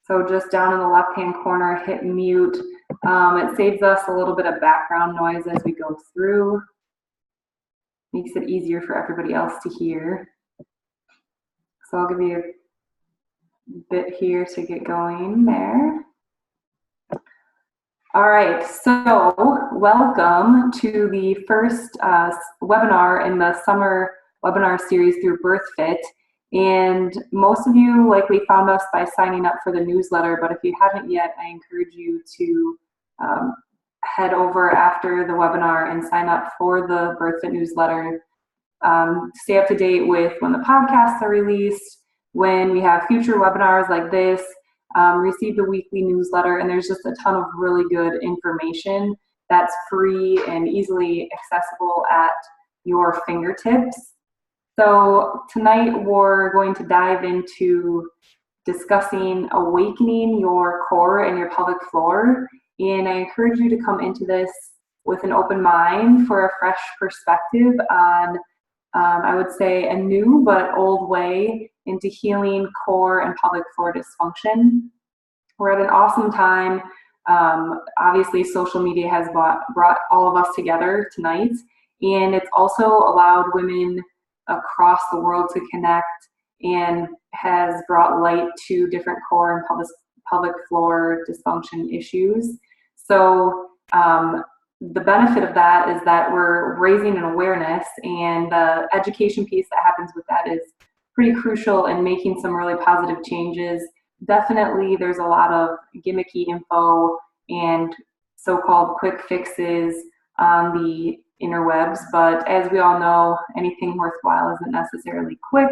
So just down in the left-hand corner, hit mute. It saves us a little bit of background noise as we go through. Makes it easier for everybody else to hear. So I'll give you a bit here to get going there. All right, so welcome to the first webinar in the summer webinar series through BIRTHFIT. And most of you likely found us by signing up for the newsletter, but if you haven't yet, I encourage you to head over after the webinar and sign up for the BIRTHFIT newsletter. Stay up to date with when the podcasts are released, when we have future webinars like this, receive the weekly newsletter, and there's just a ton of really good information that's free and easily accessible at your fingertips. So tonight we're going to dive into discussing awakening your core and your pelvic floor, and I encourage you to come into this with an open mind for a fresh perspective on I would say a new but old way into healing core and pelvic floor dysfunction. We're at an awesome time. Obviously, social media has brought all of us together tonight, and it's also allowed women across the world to connect and has brought light to different core and pelvic floor dysfunction issues. So the benefit of that is that we're raising an awareness, and the education piece that happens with that is pretty crucial in making some really positive changes. Definitely there's a lot of gimmicky info and so-called quick fixes on the interwebs, but as we all know, anything worthwhile isn't necessarily quick.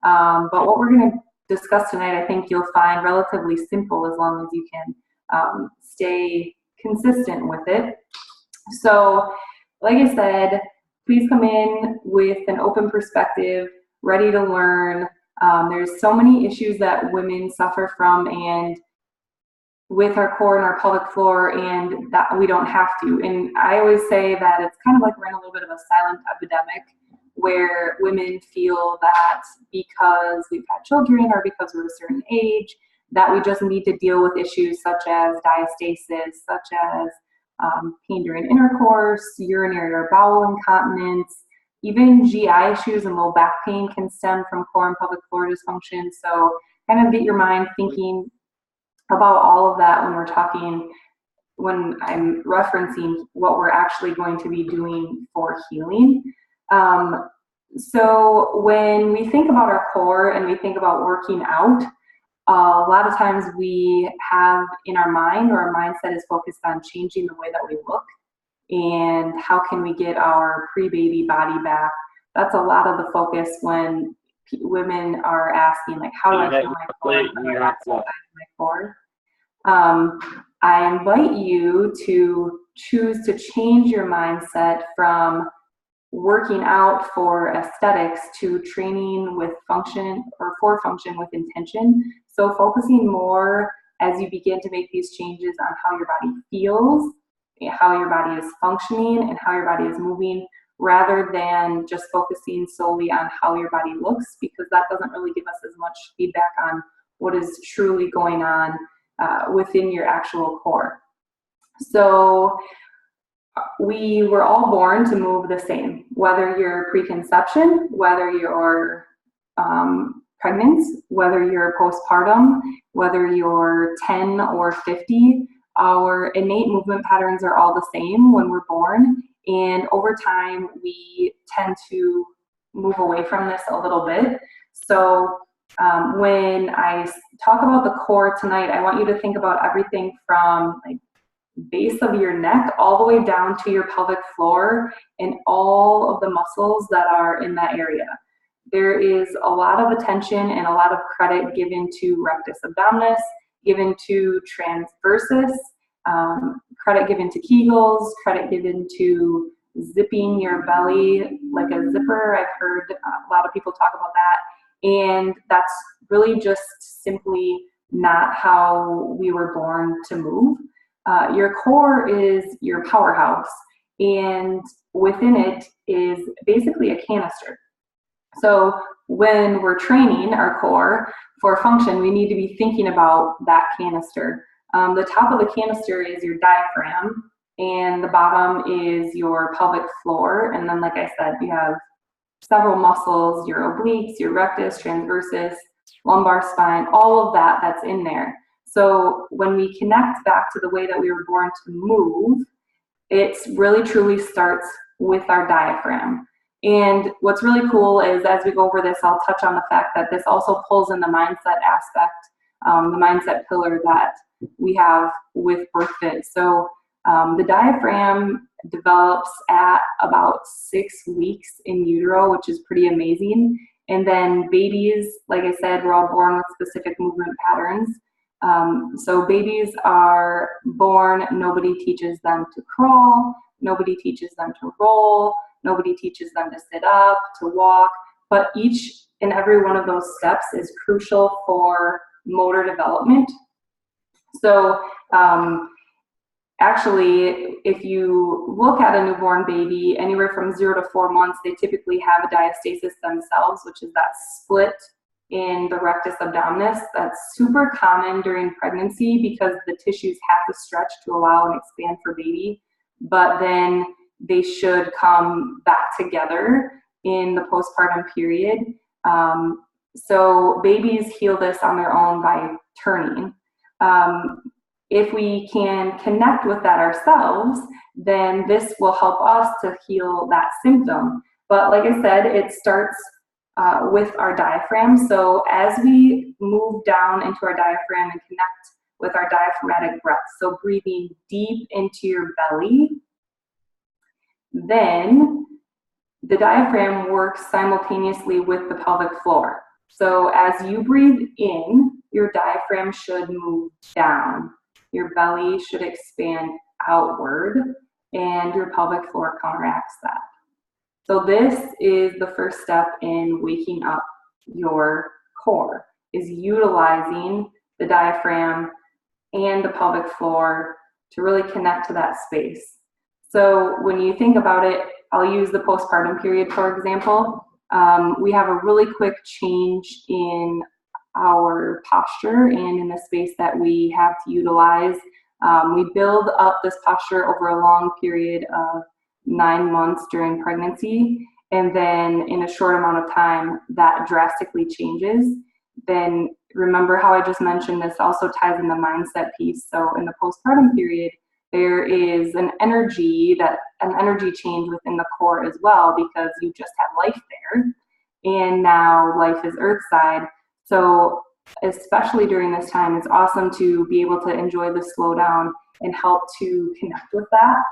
But what we're going to discuss tonight, I think you'll find relatively simple as long as you can stay consistent with it. So, like I said, please come in with an open perspective, ready to learn. There's so many issues that women suffer from, and with our core and our pelvic floor, and that we don't have to. And I always say that it's kind of like we're in a little bit of a silent epidemic where women feel that because we've had children or because we're a certain age, that we just need to deal with issues such as diastasis, such as pain during intercourse, urinary or bowel incontinence, even GI issues and low back pain can stem from core and pelvic floor dysfunction. So kind of get your mind thinking about all of that when I'm referencing what we're actually going to be doing for healing. So when we think about our core and we think about working out, a lot of times we have in our mind, or our mindset is focused on changing the way that we look and how can we get our pre-baby body back. That's a lot of the focus when women are asking, like, how do I feel my core? I invite you to choose to change your mindset from working out for aesthetics to training with function, or for function with intention. So focusing more as you begin to make these changes on how your body feels, how your body is functioning, and how your body is moving, rather than just focusing solely on how your body looks, because that doesn't really give us as much feedback on what is truly going on within your actual core. So we were all born to move the same, whether you're preconception, whether you're pregnant, whether you're postpartum, whether you're 10 or 50, our innate movement patterns are all the same when we're born. And over time, we tend to move away from this a little bit. So when I talk about the core tonight, I want you to think about everything from like base of your neck all the way down to your pelvic floor and all of the muscles that are in that area. There is a lot of attention and a lot of credit given to rectus abdominis, given to transversus, credit given to Kegels, credit given to zipping your belly like a zipper. I've heard a lot of people talk about that, and that's really just simply not how we were born to move. Your core is your powerhouse, and within it is basically a canister. So when we're training our core for function, we need to be thinking about that canister. The top of the canister is your diaphragm, and the bottom is your pelvic floor. And then, like I said, you have several muscles, your obliques, your rectus, transversus, lumbar spine, all of that that's in there. So when we connect back to the way that we were born to move, it really truly starts with our diaphragm. And what's really cool is, as we go over this, I'll touch on the fact that this also pulls in the mindset aspect, the mindset pillar that we have with BIRTHFIT. So the diaphragm develops at about 6 weeks in utero, which is pretty amazing. And then babies, like I said, we're all born with specific movement patterns. So babies are born, nobody teaches them to crawl, nobody teaches them to roll, nobody teaches them to sit up, to walk, but each and every one of those steps is crucial for motor development. So actually, if you look at a newborn baby, anywhere from 0 to 4 months, they typically have a diastasis themselves, which is that split in the rectus abdominis. That's super common during pregnancy because the tissues have to stretch to allow and expand for baby, but then they should come back together in the postpartum period. So babies heal this on their own by turning. If we can connect with that ourselves, then this will help us to heal that symptom. But like I said, it starts with our diaphragm. So as we move down into our diaphragm and connect with our diaphragmatic breath, so breathing deep into your belly, then the diaphragm works simultaneously with the pelvic floor. So as you breathe in, your diaphragm should move down. Your belly should expand outward, and your pelvic floor counteracts that. So this is the first step in waking up your core, is utilizing the diaphragm and the pelvic floor to really connect to that space. So when you think about it, I'll use the postpartum period, for example. We have a really quick change in our posture and in the space that we have to utilize. We build up this posture over a long period of 9 months during pregnancy, and then in a short amount of time that drastically changes. Then remember how I just mentioned this also ties in the mindset piece. So in the postpartum period, there is an energy change within the core as well, because you just had life there and now life is earthside. So especially during this time, it's awesome to be able to enjoy the slowdown and help to connect with that.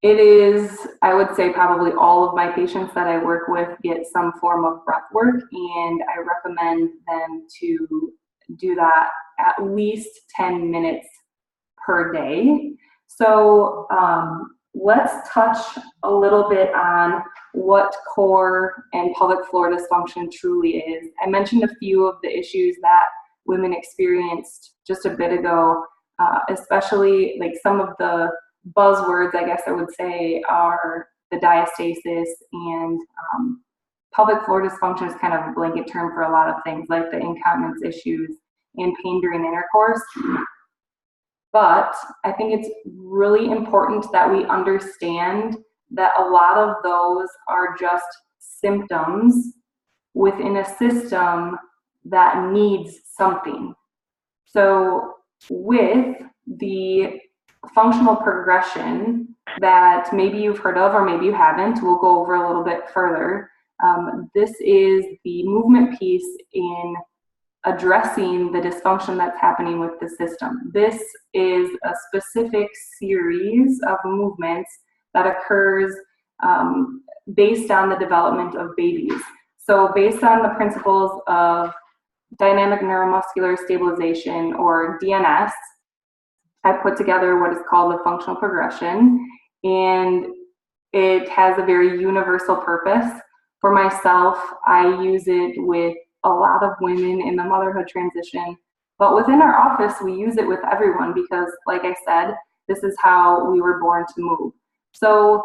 It is, I would say, probably all of my patients that I work with get some form of breath work, and I recommend them to do that at least 10 minutes per day. So let's touch a little bit on what core and pelvic floor dysfunction truly is. I mentioned a few of the issues that women experienced just a bit ago, especially like some of the buzzwords, I guess I would say, are the diastasis, and pelvic floor dysfunction is kind of a blanket term for a lot of things like the incontinence issues and pain during intercourse. But I think it's really important that we understand that a lot of those are just symptoms within a system that needs something. So with the functional progression that maybe you've heard of or maybe you haven't, we'll go over a little bit further. This is the movement piece in addressing the dysfunction that's happening with the system. This is a specific series of movements that occurs based on the development of babies. So based on the principles of dynamic neuromuscular stabilization, or DNS, I put together what is called the functional progression, and it has a very universal purpose. For myself, I use it with a lot of women in the motherhood transition, but within our office, we use it with everyone because, like I said, this is how we were born to move. So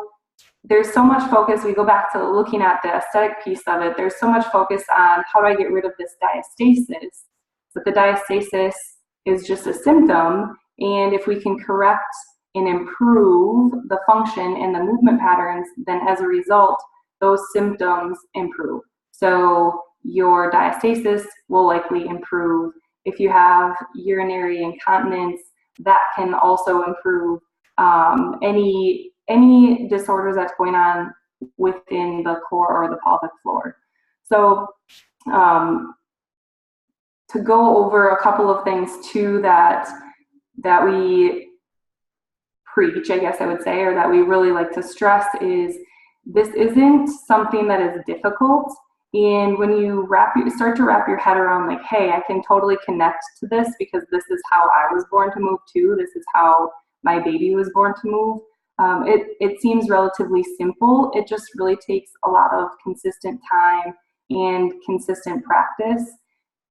there's so much focus, we go back to looking at the aesthetic piece of it, there's so much focus on how do I get rid of this diastasis, but the diastasis is just a symptom, and if we can correct and improve the function and the movement patterns, then as a result, those symptoms improve. So your diastasis will likely improve. If you have urinary incontinence, that can also improve. Any disorders that's going on within the core or the pelvic floor. So to go over a couple of things too that we preach, I guess I would say, or that we really like to stress is this isn't something that is difficult. And when you start to wrap your head around like, hey, I can totally connect to this because this is how I was born to move too. This is how my baby was born to move. It seems relatively simple. It just really takes a lot of consistent time and consistent practice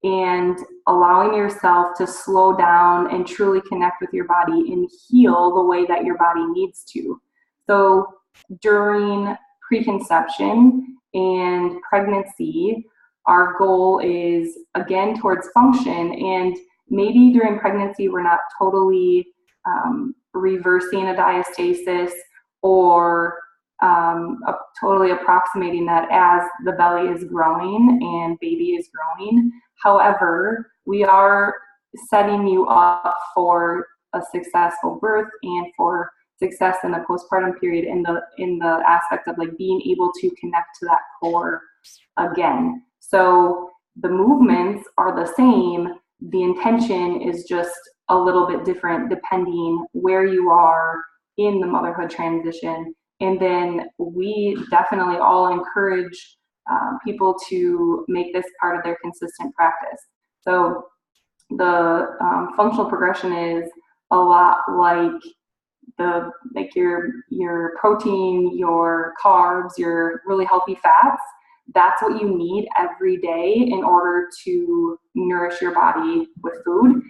and allowing yourself to slow down and truly connect with your body and heal the way that your body needs to. So during preconception and pregnancy, our goal is again towards function, and maybe during pregnancy we're not totally reversing a diastasis or totally approximating that as the belly is growing and baby is growing. However, we are setting you up for a successful birth and for success in the postpartum period in the aspect of like being able to connect to that core again. So the movements are the same. The intention is just a little bit different depending where you are in the motherhood transition. And then we definitely all encourage people to make this part of their consistent practice. So the functional progression is a lot like your protein, your carbs, your really healthy fats. That's what you need every day in order to nourish your body with food.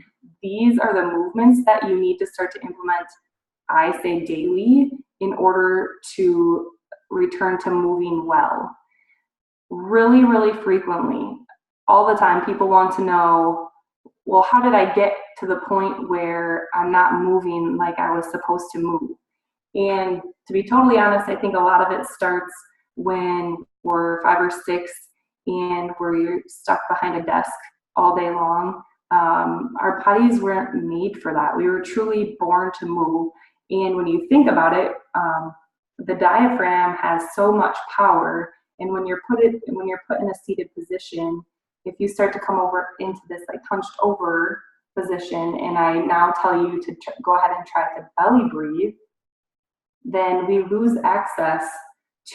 These are the movements that you need to start to implement, I say daily, in order to return to moving well. Really, really frequently, all the time, people want to know, well, how did I get to the point where I'm not moving like I was supposed to move? And to be totally honest, I think a lot of it starts when we're 5 or 6 and we're stuck behind a desk all day long. Our bodies weren't made for that. We were truly born to move. And when you think about it, the diaphragm has so much power. And when you're put in a seated position, if you start to come over into this like hunched over position, and I now tell you to go ahead and try to belly breathe, then we lose access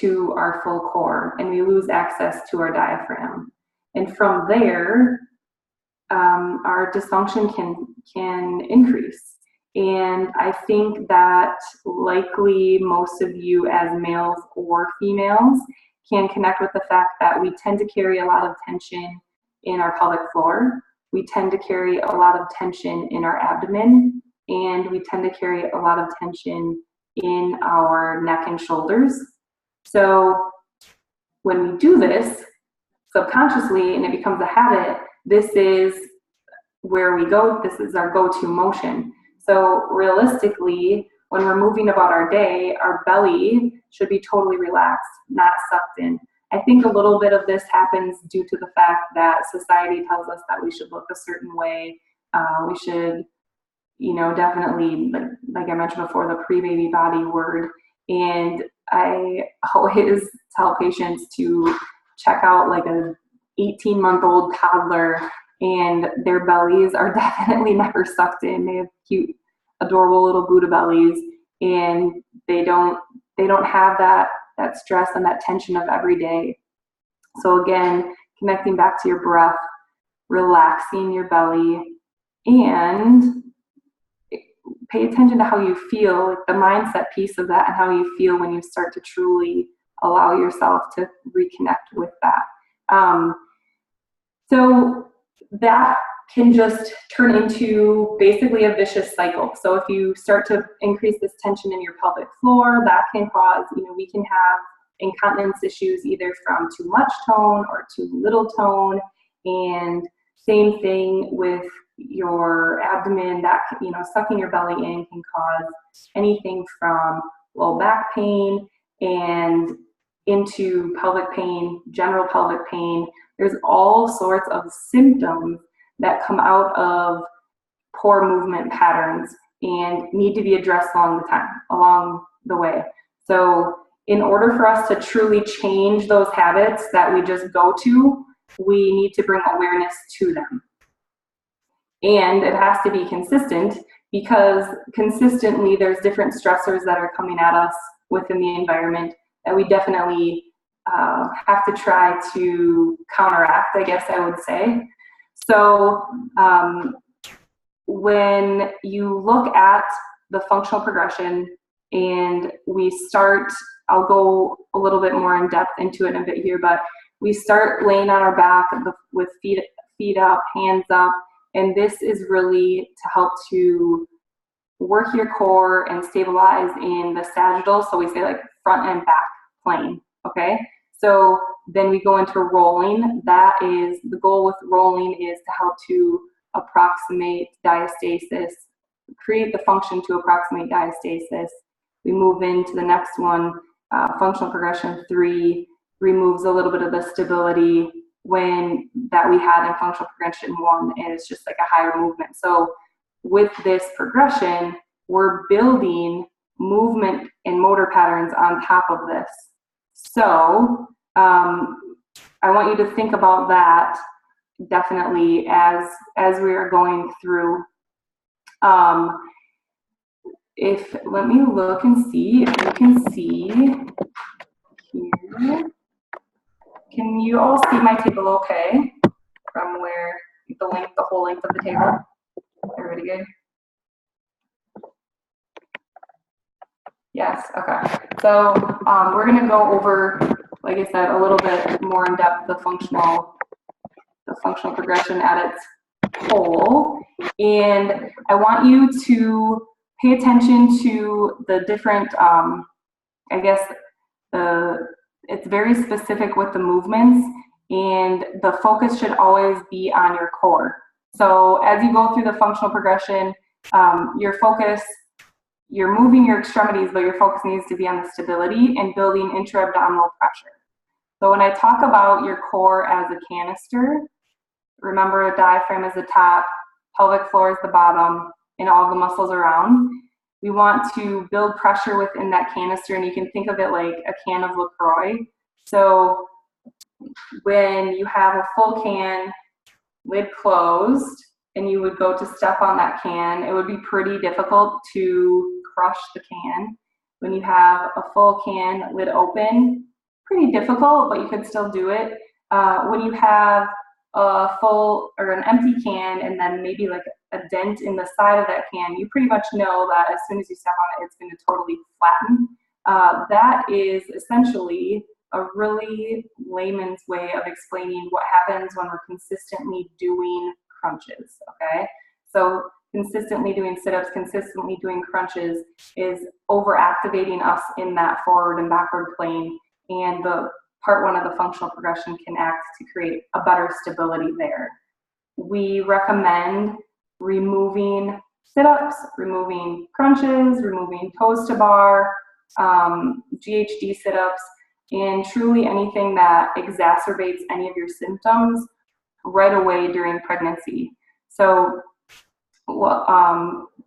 to our full core and we lose access to our diaphragm. And from there, our dysfunction can increase. And I think that likely most of you as males or females can connect with the fact that we tend to carry a lot of tension in our pelvic floor. We tend to carry a lot of tension in our abdomen, and we tend to carry a lot of tension in our neck and shoulders. So when we do this subconsciously and it becomes a habit, this is where we go. This is our go-to motion. So realistically, when we're moving about our day, our belly should be totally relaxed, not sucked in. I think a little bit of this happens due to the fact that society tells us that we should look a certain way. We should, definitely, like I mentioned before, the pre-baby body word. And I always tell patients to check out like a 18-month-old toddler, and their bellies are definitely never sucked in. They have cute, adorable little Buddha bellies, and they don't have that stress and that tension of every day. So again, connecting back to your breath, relaxing your belly, and pay attention to how you feel, like the mindset piece of that, and how you feel when you start to truly allow yourself to reconnect with that. So that can just turn into basically a vicious cycle. So if you start to increase this tension in your pelvic floor, that can cause, we can have incontinence issues either from too much tone or too little tone. And same thing with your abdomen, that, sucking your belly in can cause anything from low back pain and into pelvic pain, general pelvic pain. There's all sorts of symptoms that come out of poor movement patterns and need to be addressed along the way. So in order for us to truly change those habits that we just go to, we need to bring awareness to them. And it has to be consistent, because consistently there's different stressors that are coming at us within the environment that we definitely have to try to counteract, I guess I would say. So when you look at the functional progression and we start, I'll go a little bit more in depth into it in a bit here, but we start laying on our back with feet up, hands up, and this is really to help to work your core and stabilize in the sagittal. So we say like front and back plane, okay? So then we go into rolling. That is, the goal with rolling is to help to approximate diastasis, create the function to approximate diastasis. We move into the next one, functional progression 3, removes a little bit of the stability that we had in functional progression 1, and it's just like a higher movement. So with this progression, we're building movement and motor patterns on top of this. So I want you to think about that definitely as we are going through. Let me look and see if you can see here. Can you all see my table okay? From where the whole length of the table? Everybody good? Yes, okay. So we're gonna go over, like I said, a little bit more in depth the functional progression at its whole. And I want you to pay attention to the different, I guess, it's very specific with the movements, and the focus should always be on your core. So as you go through the functional progression, you're moving your extremities, but your focus needs to be on the stability and building intra-abdominal pressure. So when I talk about your core as a canister, remember a diaphragm is the top, pelvic floor is the bottom, and all the muscles around. We want to build pressure within that canister, and you can think of it like a can of LaCroix. So when you have a full can, lid closed, and you would go to step on that can, it would be pretty difficult to crush the can. When you have a full can, lid open, pretty difficult, but you could still do it. When you have a full or an empty can and then maybe like a dent in the side of that can, you pretty much know that as soon as you step on it, it's going to totally flatten. That is essentially a really layman's way of explaining what happens when we're consistently doing crunches, okay? So consistently doing sit-ups, consistently doing crunches is overactivating us in that forward and backward plane, and the part 1 of the functional progression can act to create a better stability there. We recommend removing sit-ups, removing crunches, removing toes to bar, GHD sit-ups, and truly anything that exacerbates any of your symptoms right away during pregnancy. So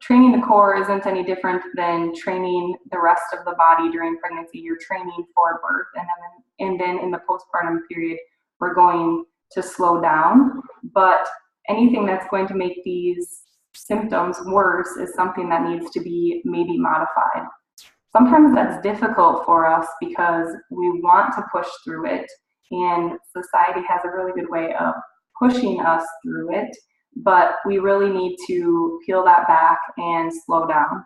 training the core isn't any different than training the rest of the body during pregnancy. You're training for birth, and then in the postpartum period, we're going to slow down. But anything that's going to make these symptoms worse is something that needs to be maybe modified. Sometimes that's difficult for us because we want to push through it, and society has a really good way of pushing us through it, but we really need to peel that back and slow down.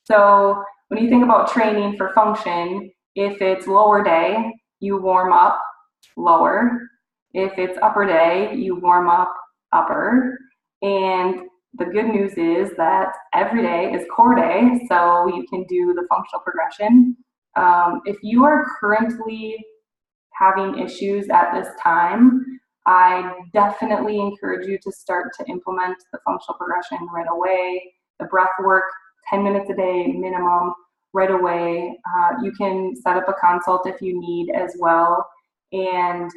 So when you think about training for function, if it's lower day, you warm up lower. If it's upper day, you warm up upper. And the good news is that every day is core day, so you can do the functional progression. If you are currently having issues at this time, I definitely encourage you to start to implement the functional progression right away. The breath work, 10 minutes a day minimum, right away. You can set up a consult if you need as well, and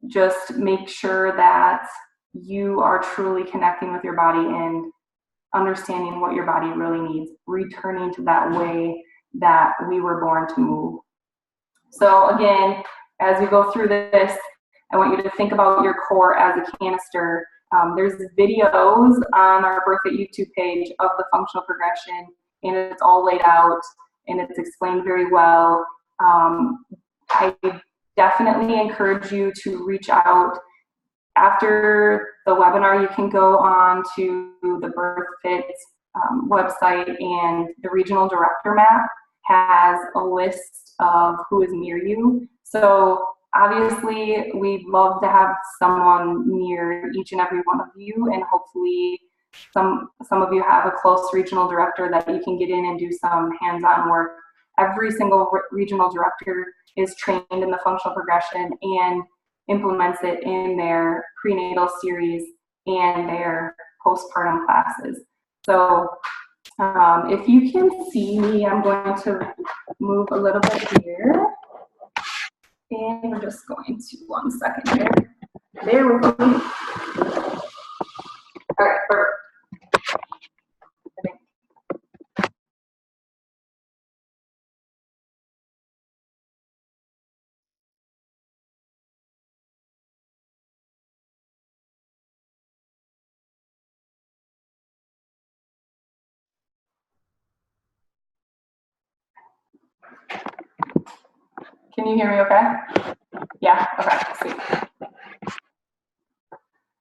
just make sure that you are truly connecting with your body and understanding what your body really needs, returning to that way that we were born to move. So again, as we go through this, I want you to think about your core as a canister. There's videos on our BIRTHFIT YouTube page of the functional progression, and it's all laid out and it's explained very well. I definitely encourage you to reach out. After the webinar, you can go on to the BIRTHFIT website, and the regional director map has a list of who is near you. So obviously, we'd love to have someone near each and every one of you, and hopefully some of you have a close regional director that you can get in and do some hands-on work. Every single regional director is trained in the functional progression and implements it in their prenatal series and their postpartum classes. So if you can see me, I'm going to move a little bit here. And we're just going to, 1 second here. Bear with me. All right, perfect. Can you hear me okay? Yeah, okay, sweet.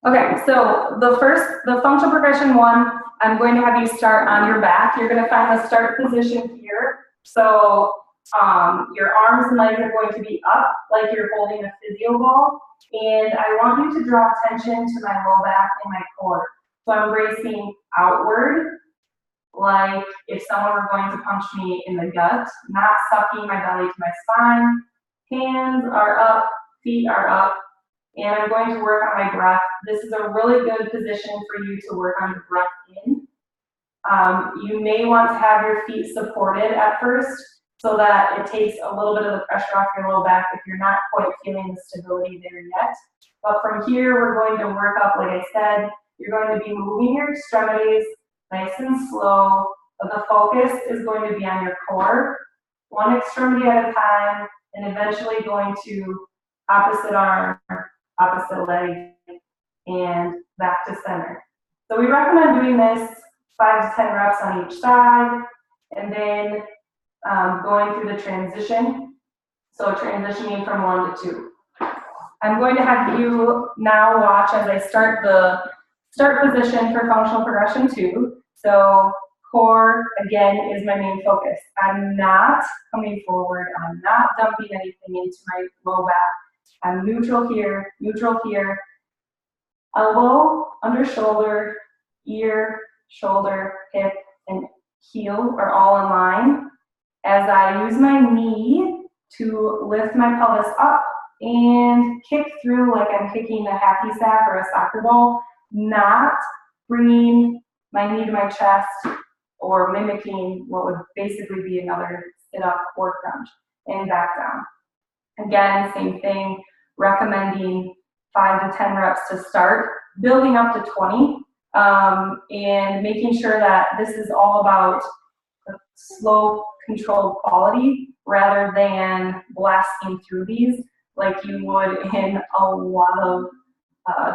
Okay, so the functional progression 1, I'm going to have you start on your back. You're going to find the start position here. So your arms and legs are going to be up like you're holding a physio ball. And I want you to draw attention to my low back and my core. So I'm bracing outward, like if someone were going to punch me in the gut, not sucking my belly to my spine. Hands are up, feet are up. And I'm going to work on my breath. This is a really good position for you to work on your breath in. You may want to have your feet supported at first so that it takes a little bit of the pressure off your low back if you're not quite feeling the stability there yet. But from here, we're going to work up, like I said, you're going to be moving your extremities nice and slow, but the focus is going to be on your core, one extremity at a time, and eventually going to opposite arm, opposite leg, and back to center. So we recommend doing this 5 to 10 reps on each side, and then going through the transition. So transitioning from 1 to 2. I'm going to have you now watch as I start the start position for functional progression 2. So core, again, is my main focus. I'm not coming forward. I'm not dumping anything into my low back. I'm neutral here, elbow, under shoulder, ear, shoulder, hip, and heel are all in line. As I use my knee to lift my pelvis up and kick through like I'm kicking a hacky sack or a soccer ball, not bringing my knee to my chest or mimicking what would basically be another sit-up or crunch, and back down. Again, same thing, recommending 5 to 10 reps to start, building up to 20, and making sure that this is all about slow, controlled quality rather than blasting through these like you would in a lot of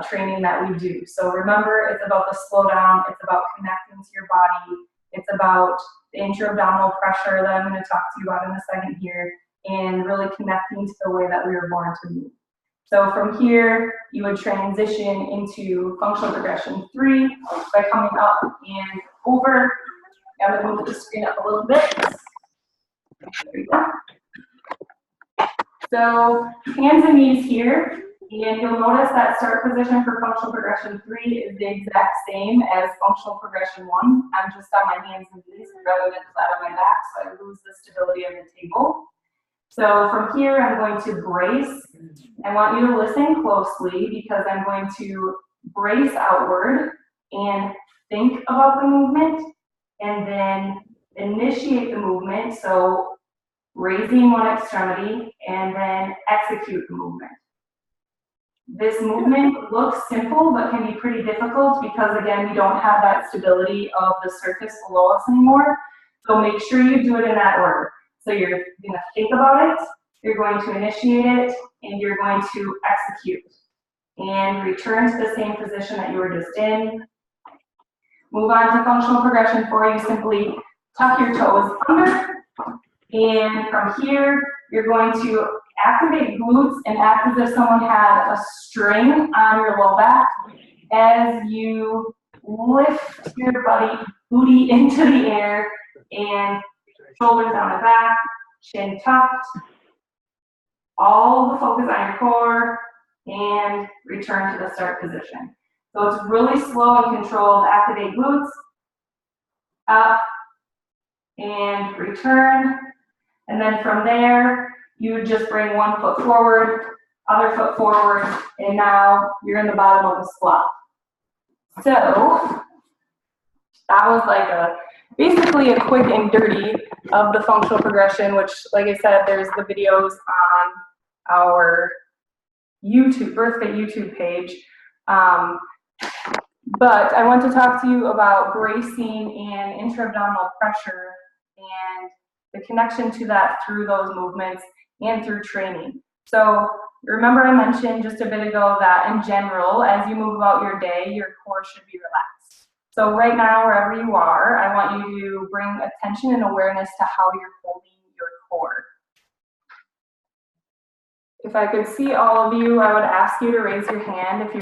training that we do. So remember, it's about the slow down, it's about connecting to your body, it's about the intra-abdominal pressure that I'm going to talk to you about in a second here, and really connecting to the way that we were born to move. So from here, you would transition into functional progression 3 by coming up and over. I'm going to move the screen up a little bit. There we go. So hands and knees here, And you'll notice that start position for functional progression 3 is the exact same as functional progression 1. I'm just on my hands and knees rather than flat on my back, so I lose the stability of the table. So from here, I'm going to brace. I want you to listen closely because I'm going to brace outward and think about the movement and then initiate the movement. So raising one extremity and then execute the movement. This movement looks simple, but can be pretty difficult because, again, we don't have that stability of the surface below us anymore. So make sure you do it in that order. So you're going to think about it, you're going to initiate it, and you're going to execute. And return to the same position that you were just in. Move on to functional progression 4. You simply tuck your toes under. And from here, you're going to activate glutes and act as if someone had a string on your low back as you lift your booty into the air and shoulders down the back, chin tucked, all the focus on your core, and return to the start position. So it's really slow and controlled. Activate glutes, up, and return. And then from there, you would just bring one foot forward, other foot forward, and now you're in the bottom of the squat. So that was like basically a quick and dirty of the functional progression, which, like I said, there's the videos on our YouTube, BIRTHFIT YouTube page. But I want to talk to you about bracing and intra-abdominal pressure and the connection to that through those movements and through training. So remember I mentioned just a bit ago that in general, as you move about your day, your core should be relaxed. So right now, wherever you are, I want you to bring attention and awareness to how you're holding your core. If I could see all of you, I would ask you to raise your hand if you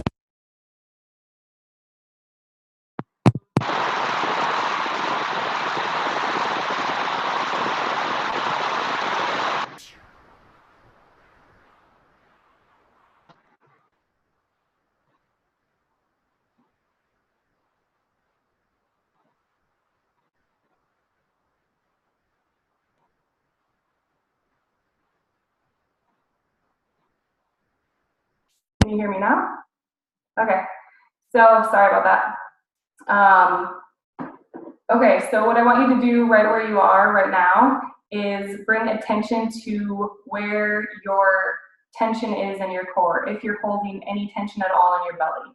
Can you hear me now? Okay, so sorry about that. Okay, so what I want you to do right where you are right now is bring attention to where your tension is in your core, if you're holding any tension at all in your belly.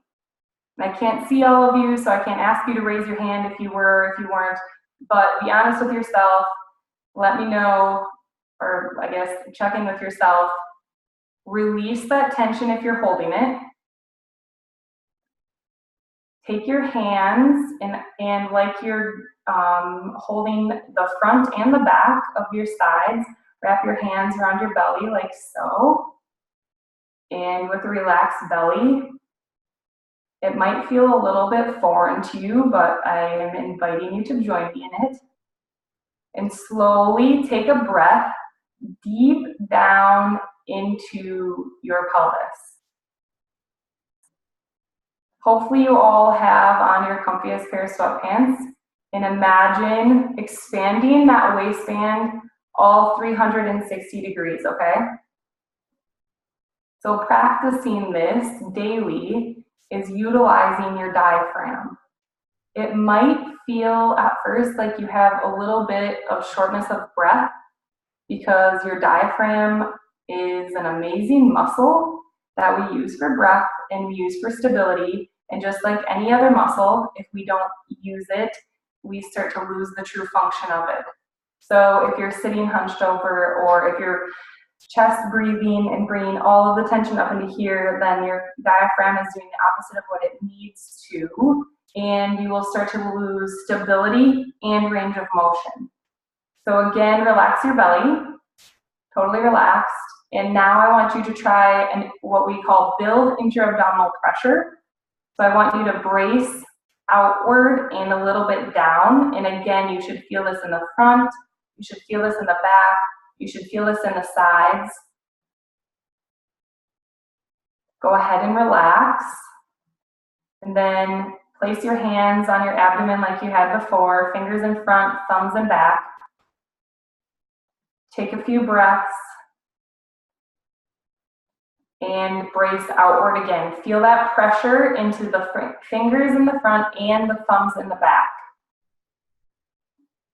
And I can't see all of you, so I can't ask you to raise your hand if you were, if you weren't, but be honest with yourself, let me know, or I guess check in with yourself. Release that tension if you're holding it. Take your hands and like you're holding the front and the back of your sides, wrap your hands around your belly like so. And with a relaxed belly, it might feel a little bit foreign to you, but I am inviting you to join me in it. And slowly take a breath deep down into your pelvis. Hopefully you all have on your comfiest pair of sweatpants, and imagine expanding that waistband all 360 degrees, okay? So practicing this daily is utilizing your diaphragm. It might feel at first like you have a little bit of shortness of breath because your diaphragm is an amazing muscle that we use for breath and we use for stability. And just like any other muscle, if we don't use it, we start to lose the true function of it. So if you're sitting hunched over, or if you're chest breathing and bringing all of the tension up into here, then your diaphragm is doing the opposite of what it needs to, and you will start to lose stability and range of motion. So again, relax your belly, totally relaxed. And now I want you to try what we call build intra-abdominal pressure. So I want you to brace outward and a little bit down. And again, you should feel this in the front. You should feel this in the back. You should feel this in the sides. Go ahead and relax. And then place your hands on your abdomen like you had before, fingers in front, thumbs in back. Take a few breaths and brace outward again. Feel that pressure into the fingers in the front and the thumbs in the back.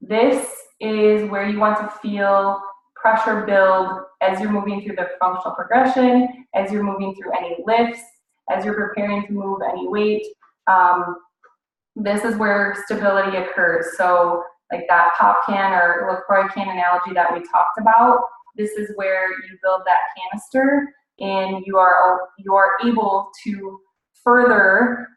This is where you want to feel pressure build as you're moving through the functional progression, as you're moving through any lifts, as you're preparing to move any weight. This is where stability occurs. So like that pop can or LaCroix can analogy that we talked about, this is where you build that canister and you are able to further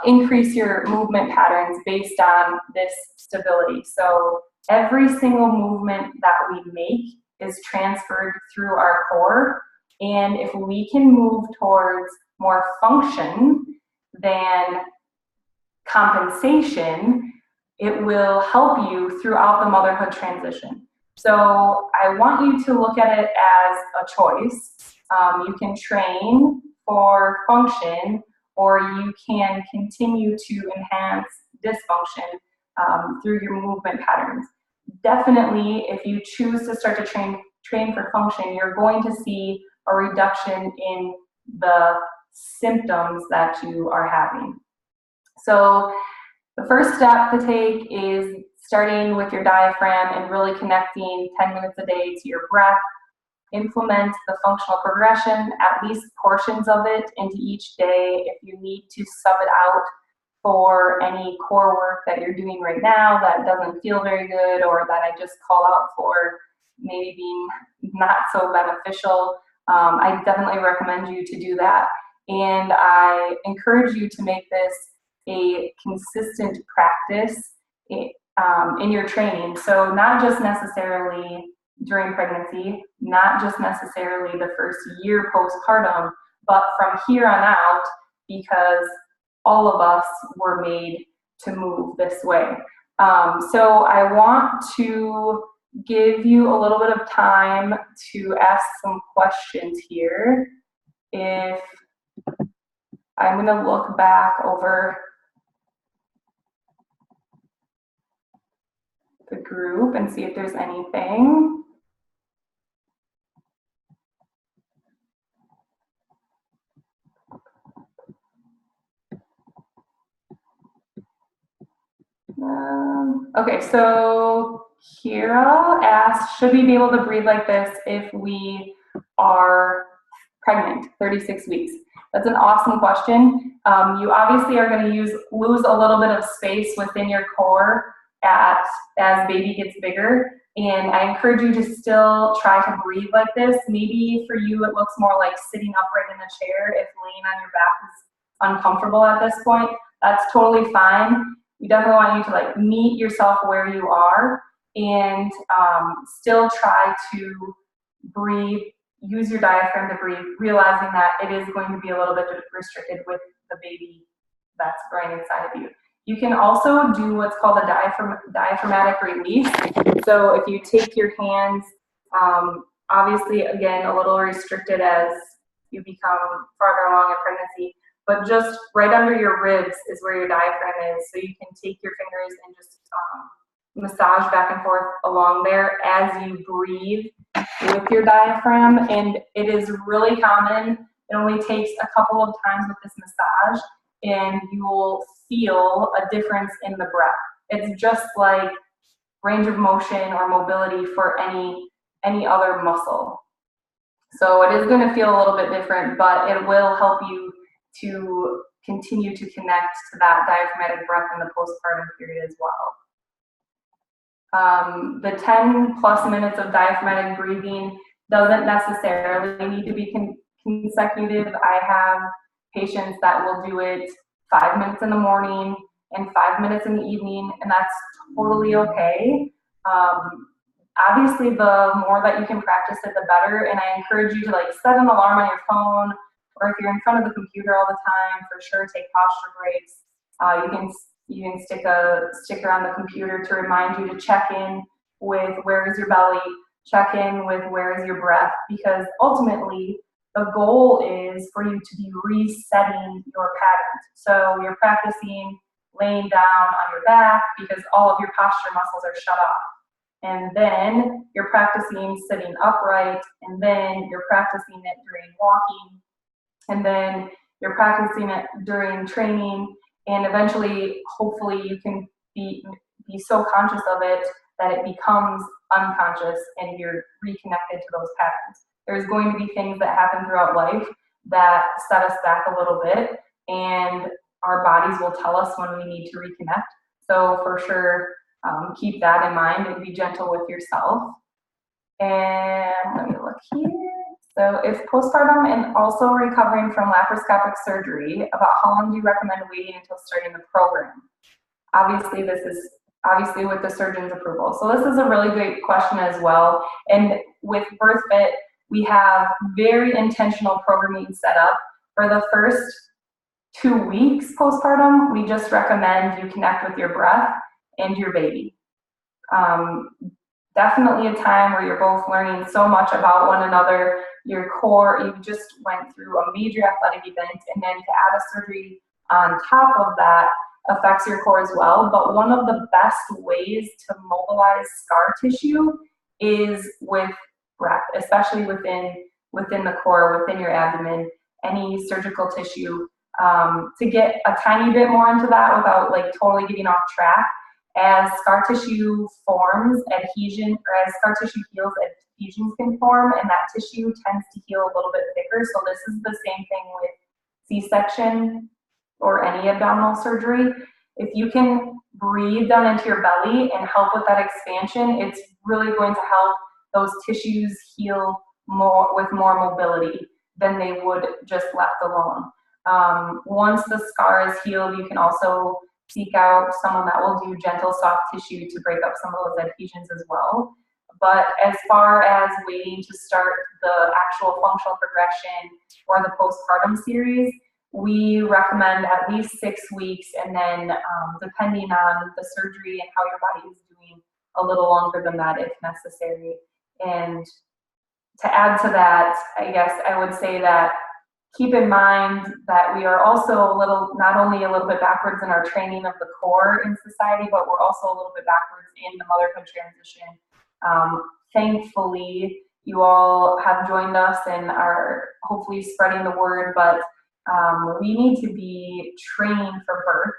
increase your movement patterns based on this stability. So every single movement that we make is transferred through our core, and if we can move towards more function than compensation, it will help you throughout the motherhood transition. So I want you to look at it as a choice. You can train for function, or you can continue to enhance dysfunction through your movement patterns. Definitely, if you choose to start to train for function, you're going to see a reduction in the symptoms that you are having. So the first step to take is starting with your diaphragm and really connecting 10 minutes a day to your breath. Implement the functional progression, at least portions of it, into each day. If you need to sub it out for any core work that you're doing right now that doesn't feel very good, or that I just call out for maybe being not so beneficial, I definitely recommend you to do that. And I encourage you to make this a consistent practice in your training. So not just necessarily during pregnancy, not just necessarily the first year postpartum, but from here on out, because all of us were made to move this way. So I want to give you a little bit of time to ask some questions here. If I'm going to look back over the group and see if there's anything. Okay, so Kira asked, should we be able to breathe like this if we are pregnant, 36 weeks? That's an awesome question. You obviously are going to lose a little bit of space within your core as baby gets bigger, and I encourage you to still try to breathe like this. Maybe for you it looks more like sitting upright in a chair if laying on your back is uncomfortable at this point. That's totally fine. We definitely want you to like meet yourself where you are and still try to breathe, use your diaphragm to breathe, realizing that it is going to be a little bit restricted with the baby that's growing inside of you. You can also do what's called a diaphragmatic release. So if you take your hands, obviously again a little restricted as you become farther along in pregnancy, but just right under your ribs is where your diaphragm is. So you can take your fingers and just massage back and forth along there as you breathe with your diaphragm. And it is really common. It only takes a couple of times with this massage and you will feel a difference in the breath. It's just like range of motion or mobility for any other muscle. So it is going to feel a little bit different, but it will help you to continue to connect to that diaphragmatic breath in the postpartum period as well. The 10 plus minutes of diaphragmatic breathing doesn't necessarily need to be consecutive. I have patients that will do it 5 minutes in the morning and 5 minutes in the evening, and that's totally okay. Obviously, the more that you can practice it, the better, and I encourage you to like set an alarm on your phone, or if you're in front of the computer all the time, for sure take posture breaks. You can stick a sticker on the computer to remind you to check in with where is your belly, check in with where is your breath, because ultimately the goal is for you to be resetting your patterns. So you're practicing laying down on your back because all of your posture muscles are shut off. And then you're practicing sitting upright, and then you're practicing it during walking, and then you're practicing it during training, and eventually, hopefully, you can be so conscious of it that it becomes unconscious and you're reconnected to those patterns. There's going to be things that happen throughout life that set us back a little bit, and our bodies will tell us when we need to reconnect. So for sure, keep that in mind and be gentle with yourself. And let me look here. So if postpartum and also recovering from laparoscopic surgery, about how long do you recommend waiting until starting the program? Obviously, this is with the surgeon's approval. So this is a really great question as well. And with BIRTHFIT, we have very intentional programming set up. For the first 2 weeks postpartum, we just recommend you connect with your breath and your baby. Definitely a time where you're both learning so much about one another, your core, you just went through a major athletic event, and then to add a surgery on top of that affects your core as well. But one of the best ways to mobilize scar tissue is with breath, especially within the core, within your abdomen, any surgical tissue. To get a tiny bit more into that without like totally getting off track, as scar tissue forms, adhesion, or as scar tissue heals, adhesions can form, and that tissue tends to heal a little bit thicker. So this is the same thing with C-section or any abdominal surgery. If you can breathe down into your belly and help with that expansion, it's really going to help those tissues heal more with more mobility than they would just left alone. Once the scar is healed, you can also seek out someone that will do gentle soft tissue to break up some of those adhesions as well. But as far as waiting to start the actual functional progression or the postpartum series, we recommend at least 6 weeks, and then depending on the surgery and how your body is doing, a little longer than that if necessary. And to add to that, I guess I would say that keep in mind that we are also not only a little bit backwards in our training of the core in society, but we're also a little bit backwards in the motherhood transition. Thankfully, you all have joined us and are hopefully spreading the word, but we need to be training for birth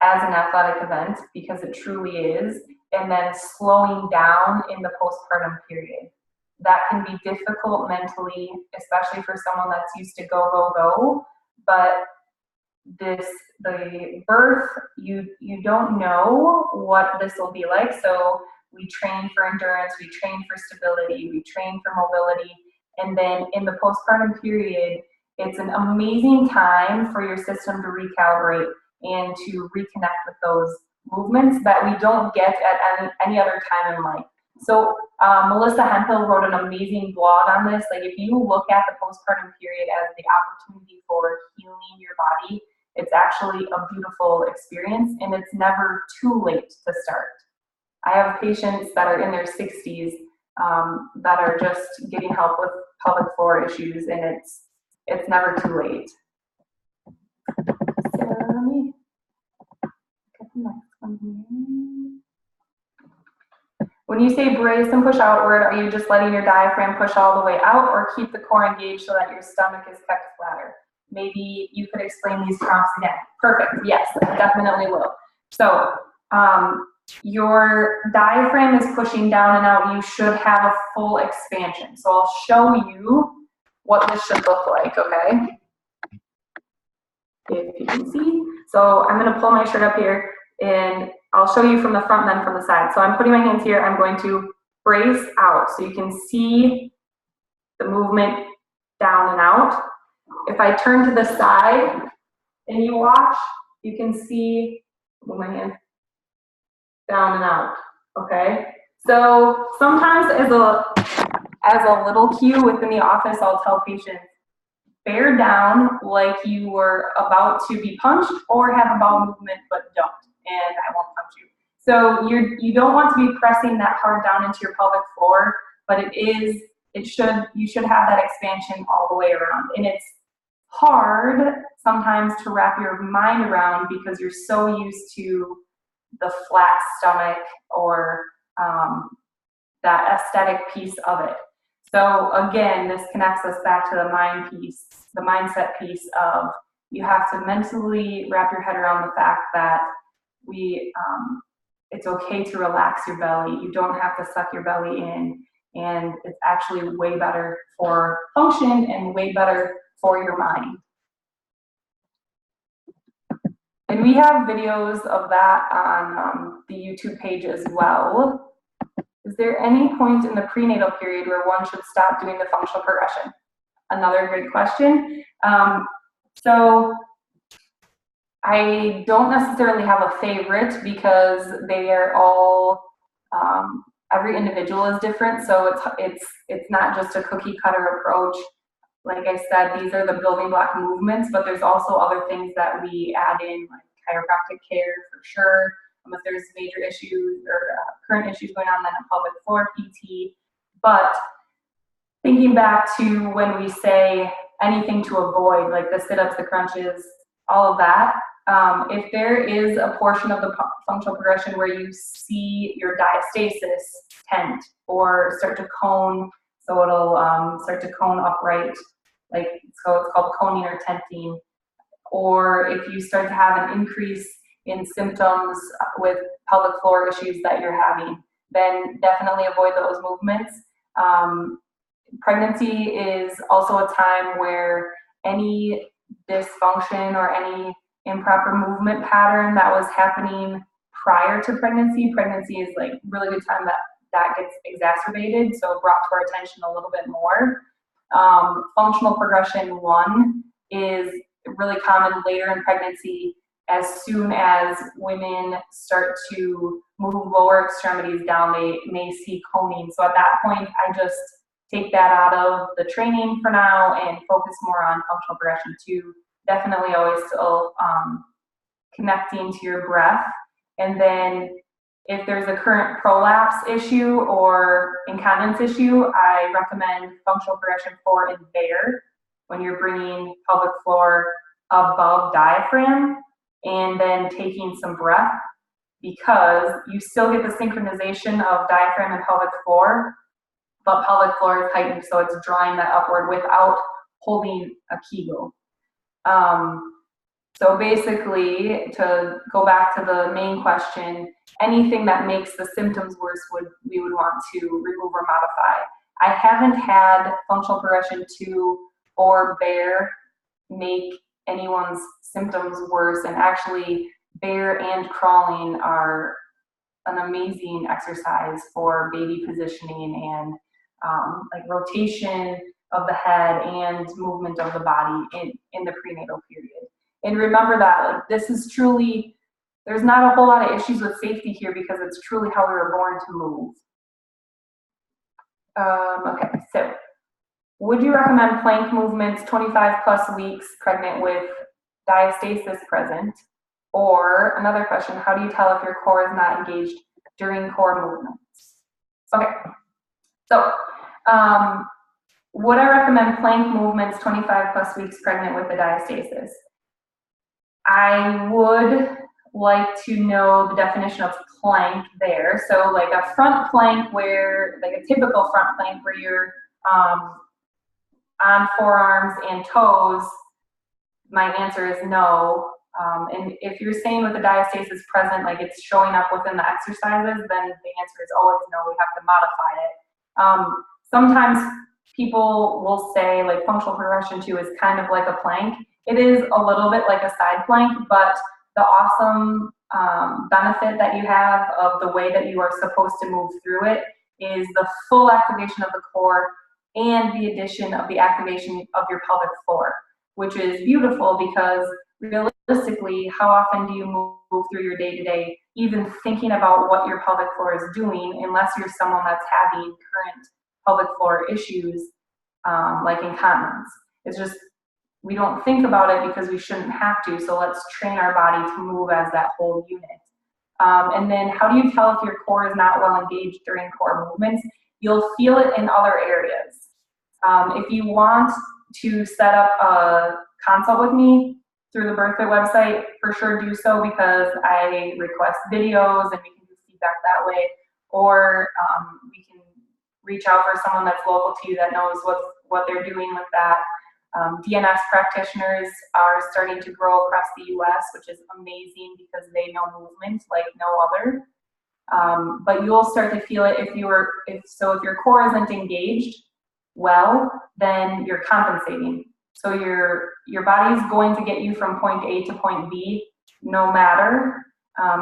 as an athletic event, because it truly is, and then slowing down in the postpartum period. That can be difficult mentally, especially for someone that's used to go, go, go. But the birth, you don't know what this will be like. So we train for endurance, we train for stability, we train for mobility. And then in the postpartum period, it's an amazing time for your system to recalibrate and to reconnect with those movements that we don't get at any other time in life. So Melissa Hemphill wrote an amazing blog on this. Like, if you look at the postpartum period as the opportunity for healing your body, it's actually a beautiful experience, and it's never too late to start. I have patients that are in their 60s that are just getting help with pelvic floor issues, and it's never too late. So let me get the next one here. When you say brace and push outward, are you just letting your diaphragm push all the way out, or keep the core engaged so that your stomach is kept flatter? Maybe you could explain these prompts again. Perfect. Yes, I definitely will. So your diaphragm is pushing down and out. You should have a full expansion. So I'll show you what this should look like, okay? If you can see. So I'm going to pull my shirt up here, and I'll show you from the front and then from the side. So I'm putting my hands here. I'm going to brace out so you can see the movement down and out. If I turn to the side and you watch, you can see, move my hand down and out, okay? So sometimes as a little cue within the office, I'll tell patients, bear down like you were about to be punched or have a bowel movement, but don't, and I won't punch you. So you don't want to be pressing that hard down into your pelvic floor, but it is you should have that expansion all the way around. And it's hard sometimes to wrap your mind around because you're so used to the flat stomach or that aesthetic piece of it. So again, this connects us back to the mind piece, the mindset piece of you have to mentally wrap your head around the fact that it's okay to relax your belly. You don't have to suck your belly in, and it's actually way better for function and way better for your mind. And we have videos of that on the YouTube page as well. Is there any point in the prenatal period where one should stop doing the functional progression? Another great question. So I don't necessarily have a favorite because they are all, every individual is different. So it's not just a cookie cutter approach. Like I said, these are the building block movements, but there's also other things that we add in, like chiropractic care for sure. If there's major issues or current issues going on, then a pelvic floor PT. But thinking back to when we say anything to avoid, like the sit-ups, the crunches, all of that, if there is a portion of the functional progression where you see your diastasis tent or start to cone, so it'll start to cone upright, like so it's called coning or tenting, or if you start to have an increase in symptoms with pelvic floor issues that you're having, then definitely avoid those movements. Pregnancy is also a time where any dysfunction or any improper movement pattern that was happening prior to pregnancy is like really good time that gets exacerbated, so brought to our attention a little bit more. Functional progression 1 is really common later in pregnancy. As soon as women start to move lower extremities down, they may see coning. So at that point, I just take that out of the training for now and focus more on functional progression 2. Definitely always still connecting to your breath. And then if there's a current prolapse issue or incontinence issue, I recommend functional progression 4 in bear when you're bringing pelvic floor above diaphragm and then taking some breath, because you still get the synchronization of diaphragm and pelvic floor, but pelvic floor is heightened, so it's drawing that upward without holding a Kegel. So basically, to go back to the main question, anything that makes the symptoms worse we would want to remove or modify. I haven't had functional progression 2 or bear make anyone's symptoms worse, and actually bear and crawling are an amazing exercise for baby positioning and like rotation of the head and movement of the body in the prenatal period. And remember that, like, this is truly, there's not a whole lot of issues with safety here because it's truly how we were born to move. Okay, so would you recommend plank movements 25 plus weeks pregnant with diastasis present? Or another question, how do you tell if your core is not engaged during core movements? Okay, so would I recommend plank movements 25 plus weeks pregnant with the diastasis? I would like to know the definition of plank there. So like a front plank where, like a typical front plank where you're on forearms and toes, my answer is no. And if you're saying with the diastasis present, like it's showing up within the exercises, then the answer is always no, we have to modify it. Sometimes people will say like functional progression 2 is kind of like a plank. It is a little bit like a side plank, but the awesome benefit that you have of the way that you are supposed to move through it is the full activation of the core and the addition of the activation of your pelvic floor, which is beautiful because realistically, how often do you move through your day-to-day even thinking about what your pelvic floor is doing, unless you're someone that's having current pelvic floor issues like incontinence. It's just, we don't think about it because we shouldn't have to, so let's train our body to move as that whole unit. And then how do you tell if your core is not well engaged during core movements? you'll feel it in other areas. If you want to set up a consult with me through the BIRTHFIT website, for sure do so, because I request videos and we can do feedback that way. Or we can reach out for someone that's local to you that knows what they're doing with that. DNS practitioners are starting to grow across the US, which is amazing because they know movement like no other. But you'll start to feel it if your core isn't engaged well, then you're compensating. So your body's going to get you from point A to point B, no matter.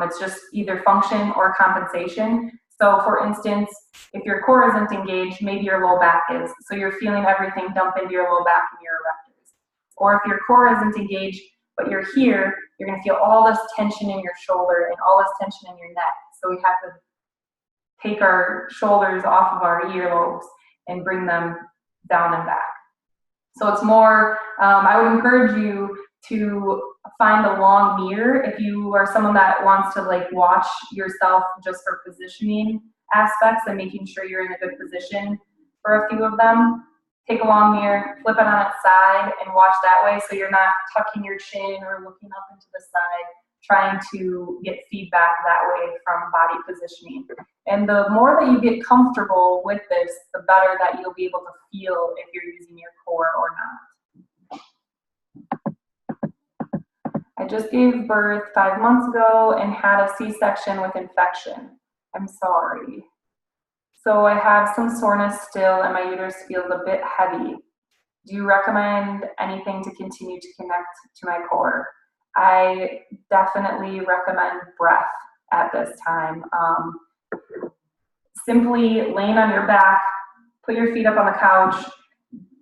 It's just either function or compensation. So for instance, if your core isn't engaged, maybe your low back is. So you're feeling everything dump into your low back and your erectors. Or if your core isn't engaged, but you're here, you're gonna feel all this tension in your shoulder and all this tension in your neck. So we have to take our shoulders off of our earlobes and bring them down and back. So it's more, I would encourage you to find a long mirror if you are someone that wants to like watch yourself just for positioning aspects and making sure you're in a good position for a few of them. Take a long mirror, flip it on its side and watch that way so you're not tucking your chin or looking up into the side, trying to get feedback that way from body positioning. And the more that you get comfortable with this, the better that you'll be able to feel if you're using your core or not. I just gave birth 5 months ago and had a C-section with infection. I'm sorry. So I have some soreness still and my uterus feels a bit heavy. Do you recommend anything to continue to connect to my core? I definitely recommend breath at this time. Simply laying on your back, put your feet up on the couch,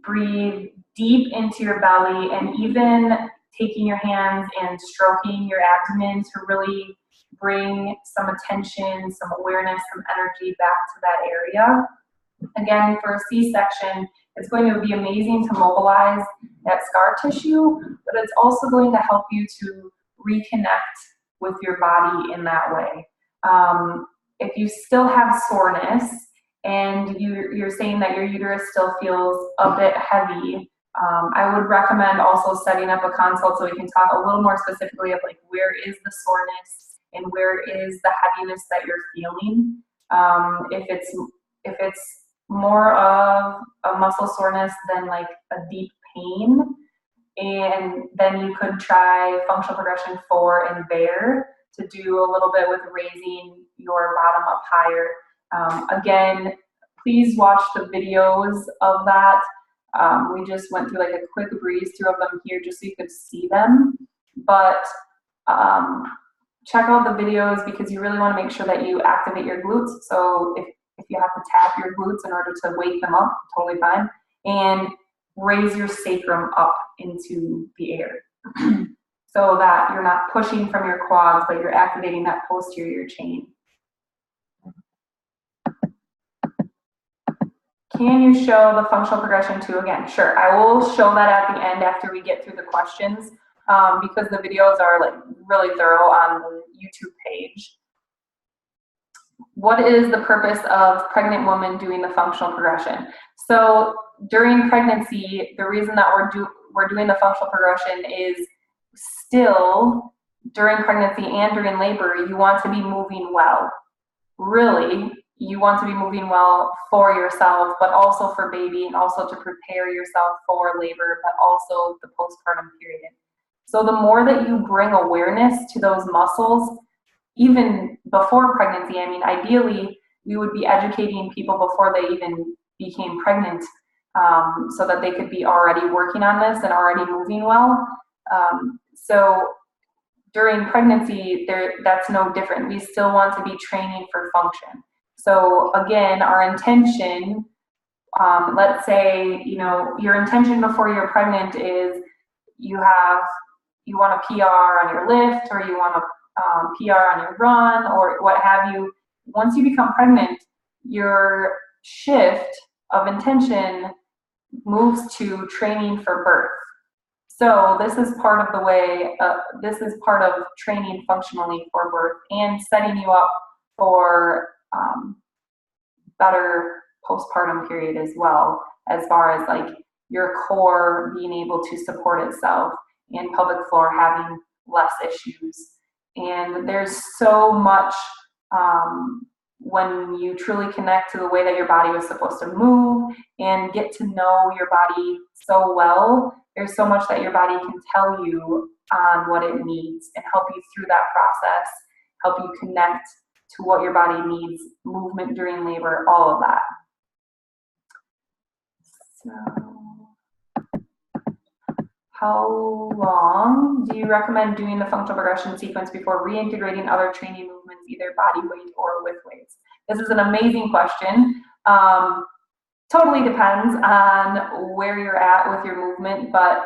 breathe deep into your belly, and even taking your hands and stroking your abdomen to really bring some attention, some awareness, some energy back to that area. Again, for a C-section, it's going to be amazing to mobilize that scar tissue, but it's also going to help you to reconnect with your body in that way. If you still have soreness and you're saying that your uterus still feels a bit heavy, I would recommend also setting up a consult so we can talk a little more specifically of like where is the soreness and where is the heaviness that you're feeling. If it's more of a muscle soreness than like a deep pain, and then you could try functional progression 4 and bear to do a little bit with raising your bottom up higher. Again, please watch the videos of that. We just went through like a quick breeze through of them here just so you could see them. But check out the videos because you really want to make sure that you activate your glutes. So if you have to tap your glutes in order to wake them up, totally fine. And raise your sacrum up into the air so that you're not pushing from your quads, but you're activating that posterior chain. Can you show the functional progression 2 again? Sure, I will show that at the end after we get through the questions because the videos are like really thorough on the YouTube page. What is the purpose of pregnant women doing the functional progression? So during pregnancy, the reason that we're doing the functional progression is still during pregnancy and during labor, you want to be moving well. Really, you want to be moving well for yourself, but also for baby and also to prepare yourself for labor, but also the postpartum period. So the more that you bring awareness to those muscles, even before pregnancy, I mean, ideally, we would be educating people before they even became pregnant so that they could be already working on this and already moving well. So during pregnancy, that's no different. We still want to be training for function. So again, our intention, let's say, you know, your intention before you're pregnant is you want a PR on your lift, or you want a PR on your run, or what have you. Once you become pregnant, your shift of intention moves to training for birth. So this is part of the way, this is part of training functionally for birth and setting you up for better postpartum period as well, as far as like your core being able to support itself and pelvic floor having less issues. And there's so much when you truly connect to the way that your body was supposed to move and get to know your body so well, there's so much that your body can tell you on what it needs and help you through that process, help you connect to what your body needs, movement during labor, all of that. So, how long do you recommend doing the functional progression sequence before reintegrating other training movements, either body weight or with weights? This is an amazing question. Totally depends on where you're at with your movement, but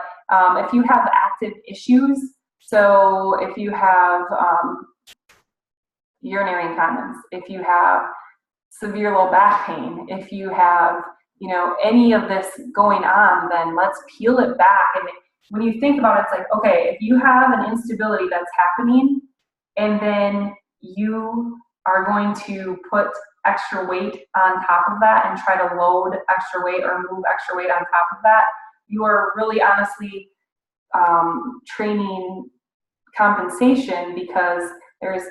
if you have active issues, so if you have urinary incontinence, if you have severe low back pain, if you have, you know, any of this going on, then let's peel it back. And when you think about it, it's like, okay, if you have an instability that's happening and then you are going to put extra weight on top of that and try to load extra weight or move extra weight on top of that, you are really honestly training compensation, because there's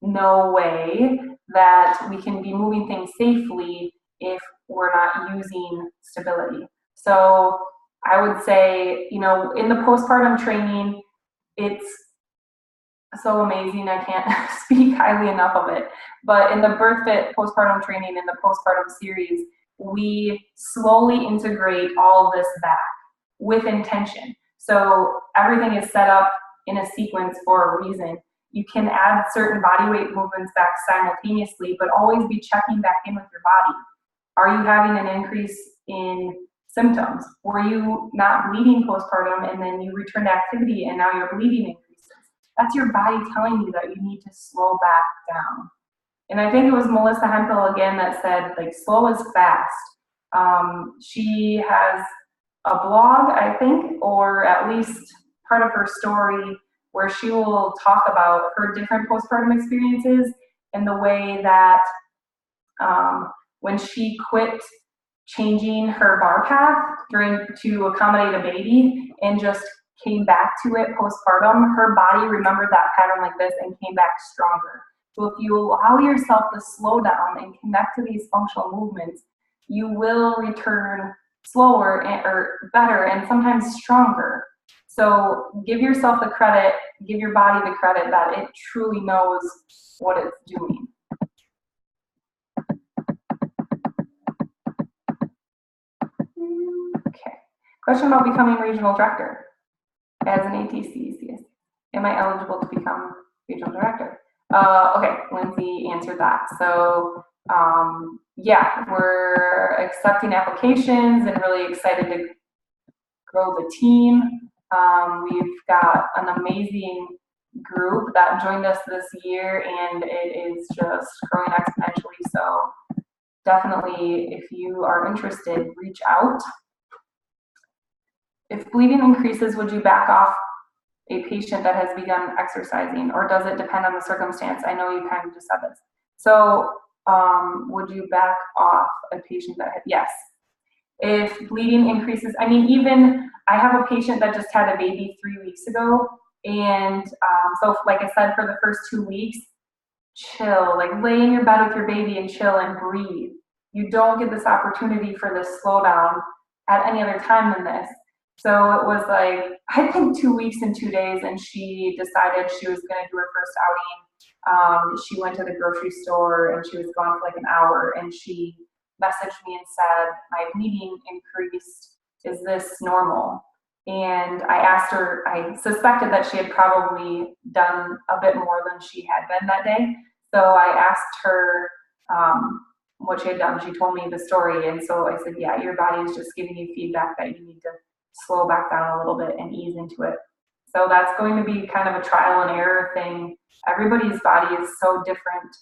no way that we can be moving things safely if we're not using stability. So I would say, you know, in the postpartum training, it's so amazing. I can't speak highly enough of it. But in the BIRTHFIT postpartum training, in the postpartum series, we slowly integrate all of this back with intention. So everything is set up in a sequence for a reason. You can add certain body weight movements back simultaneously, but always be checking back in with your body. Are you having an increase in symptoms? Were you not bleeding postpartum and then you return to activity and now your bleeding increases? That's your body telling you that you need to slow back down. And I think it was Melissa Hempel again that said, like, slow is fast. She has a blog, I think, or at least part of her story, where she will talk about her different postpartum experiences and the way that when she quit changing her bar path to accommodate a baby and just came back to it postpartum, her body remembered that pattern like this and came back stronger. So if you allow yourself to slow down and connect to these functional movements, you will return slower or better and sometimes stronger. So give yourself the credit, give your body the credit that it truly knows what it's doing. Okay. Question about becoming regional director as an ATC. Am I eligible to become regional director? Okay, Lindsay answered that. So yeah, we're accepting applications and really excited to grow the team. We've got an amazing group that joined us this year, and it is just growing exponentially. So definitely, if you are interested, reach out. If bleeding increases, would you back off a patient that has begun exercising, or does it depend on the circumstance? I know you kind of just said this. So would you back off a patient that had, yes. If bleeding increases, I mean, even I have a patient that just had a baby 3 weeks ago, and so like I said, for the first 2 weeks, chill, like lay in your bed with your baby and chill and breathe. You don't get this opportunity for this slowdown at any other time than this. So it was like, I think 2 weeks and 2 days, and she decided she was going to do her first outing. She went to the grocery store and she was gone for like an hour, and she messaged me and said, my bleeding increased. Is this normal? And I asked her, I suspected that she had probably done a bit more than she had been that day. So I asked her what she had done. She told me the story. And so I said, yeah, your body is just giving you feedback that you need to slow back down a little bit and ease into it. So that's going to be kind of a trial and error thing. Everybody's body is so different.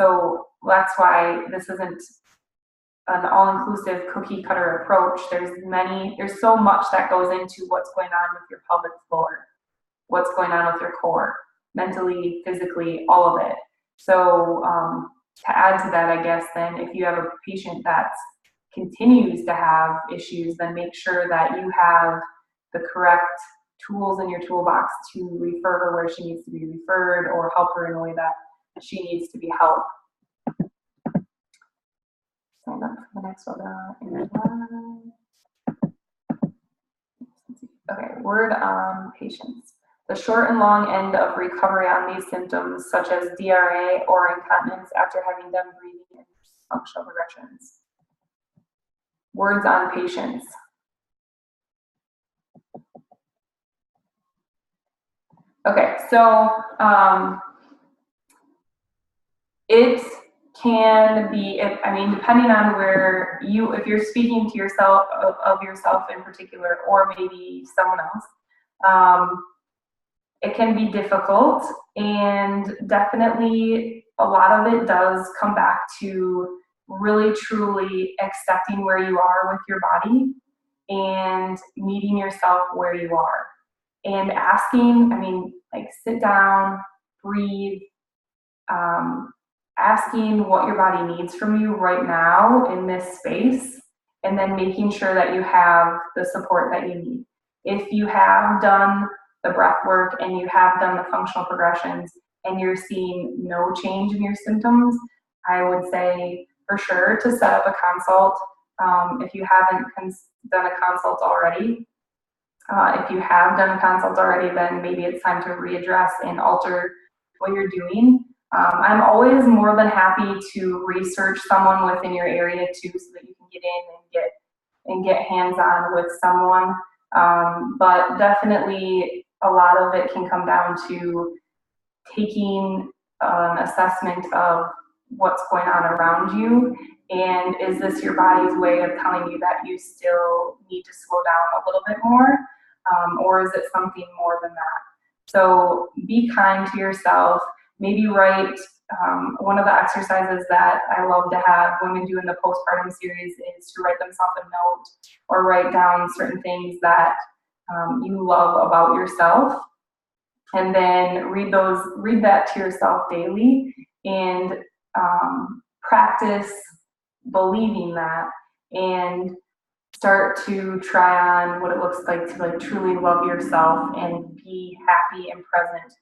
So that's why this isn't an all-inclusive cookie cutter approach. There's so much that goes into what's going on with your pelvic floor, what's going on with your core, mentally, physically, all of it. So to add to that, I guess, then if you have a patient that continues to have issues, then make sure that you have the correct tools in your toolbox to refer her where she needs to be referred or help her in a way that she needs to be helped. Sign up for the next webinar. Okay, word on patients. The short and long end of recovery on these symptoms, such as DRA or incontinence after having done breathing and functional regressions. Words on patients. Okay, so it can be, I mean, depending on where if you're speaking to yourself, of yourself in particular, or maybe someone else, it can be difficult, and definitely a lot of it does come back to really truly accepting where you are with your body and meeting yourself where you are. And asking, I mean, like sit down, breathe, asking what your body needs from you right now in this space, and then making sure that you have the support that you need. If you have done the breath work and you have done the functional progressions and you're seeing no change in your symptoms, I would say for sure to set up a consult. If you haven't done a consult already, if you have done a consult already, then maybe it's time to readdress and alter what you're doing. I'm always more than happy to research someone within your area too, so that you can get in and get hands-on with someone. But definitely a lot of it can come down to taking an assessment of what's going on around you, and is this your body's way of telling you that you still need to slow down a little bit more, or is it something more than that? So be kind to yourself. Maybe write, one of the exercises that I love to have women do in the postpartum series is to write themselves a note or write down certain things that you love about yourself, and then read that to yourself daily, and practice believing that, and start to try on what it looks like to like truly love yourself and be happy and present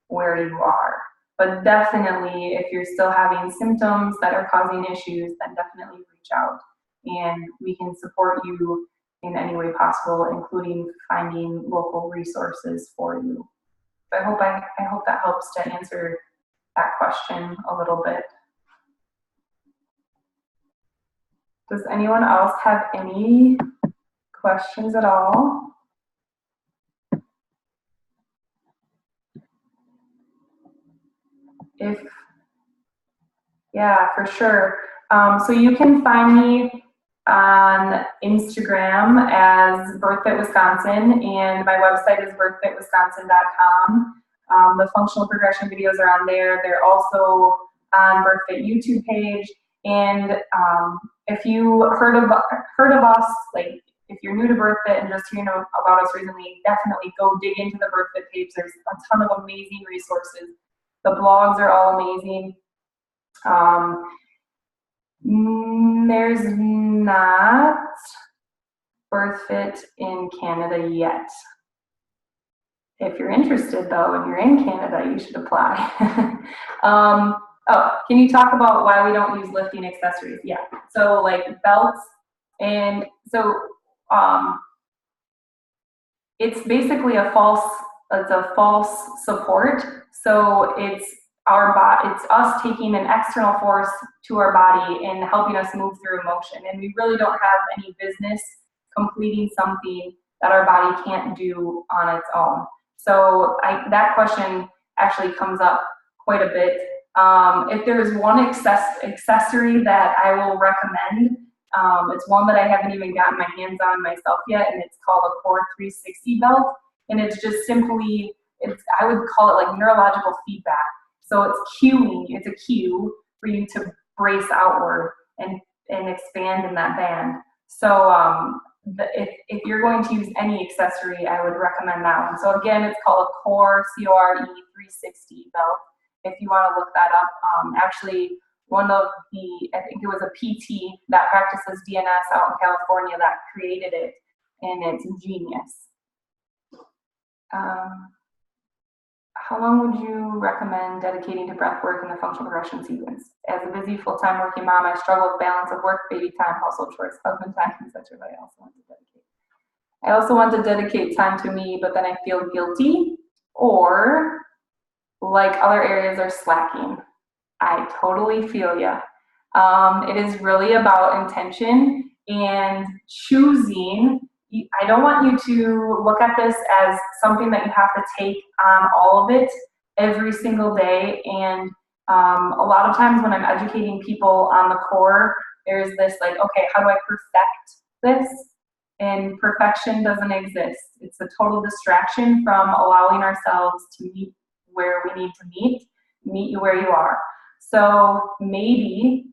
where you are. But definitely, if you're still having symptoms that are causing issues, then definitely reach out, and we can support you in any way possible, including finding local resources for you. So I hope that helps to answer that question a little bit. Does anyone else have any questions at all? Yeah, for sure. So you can find me on Instagram as BIRTHFIT Wisconsin, and my website is birthfitwisconsin.com. The functional progression videos are on there. They're also on BIRTHFIT YouTube page. And if you heard of us, like if you're new to BIRTHFIT and just hearing about us recently, definitely go dig into the BIRTHFIT page. There's a ton of amazing resources. The blogs are all amazing. There's not BIRTHFIT in Canada yet. If you're interested though, and you're in Canada, you should apply. Oh, can you talk about why we don't use lifting accessories? Yeah, so like belts, and so it's basically a false support. So it's us taking an external force to our body and helping us move through emotion, and we really don't have any business completing something that our body can't do on its own. So that question actually comes up quite a bit. If there's one accessory that I will recommend, it's one that I haven't even gotten my hands on myself yet, and it's called a Core 360 belt. And it's just simply, I would call it like neurological feedback. So it's cueing, it's a cue for you to brace outward and expand in that band. So if you're going to use any accessory, I would recommend that one. So again, it's called a Core, C-O-R-E 360 belt. If you want to look that up, actually one of the, I think it was a PT that practices DNS out in California that created it, and it's genius. How long would you recommend dedicating to breath work in the functional progression sequence? As a busy full-time working mom, I struggle with balance of work, baby time, household chores, husband time, etc. I also want to dedicate time to me, but then I feel guilty, or like other areas are slacking. I totally feel ya. It is really about intention and choosing. I don't want you to look at this as something that you have to take on all of it every single day. And a lot of times when I'm educating people on the core, there's this like, okay, how do I perfect this? And perfection doesn't exist. It's a total distraction from allowing ourselves to meet where we need to meet you where you are. So maybe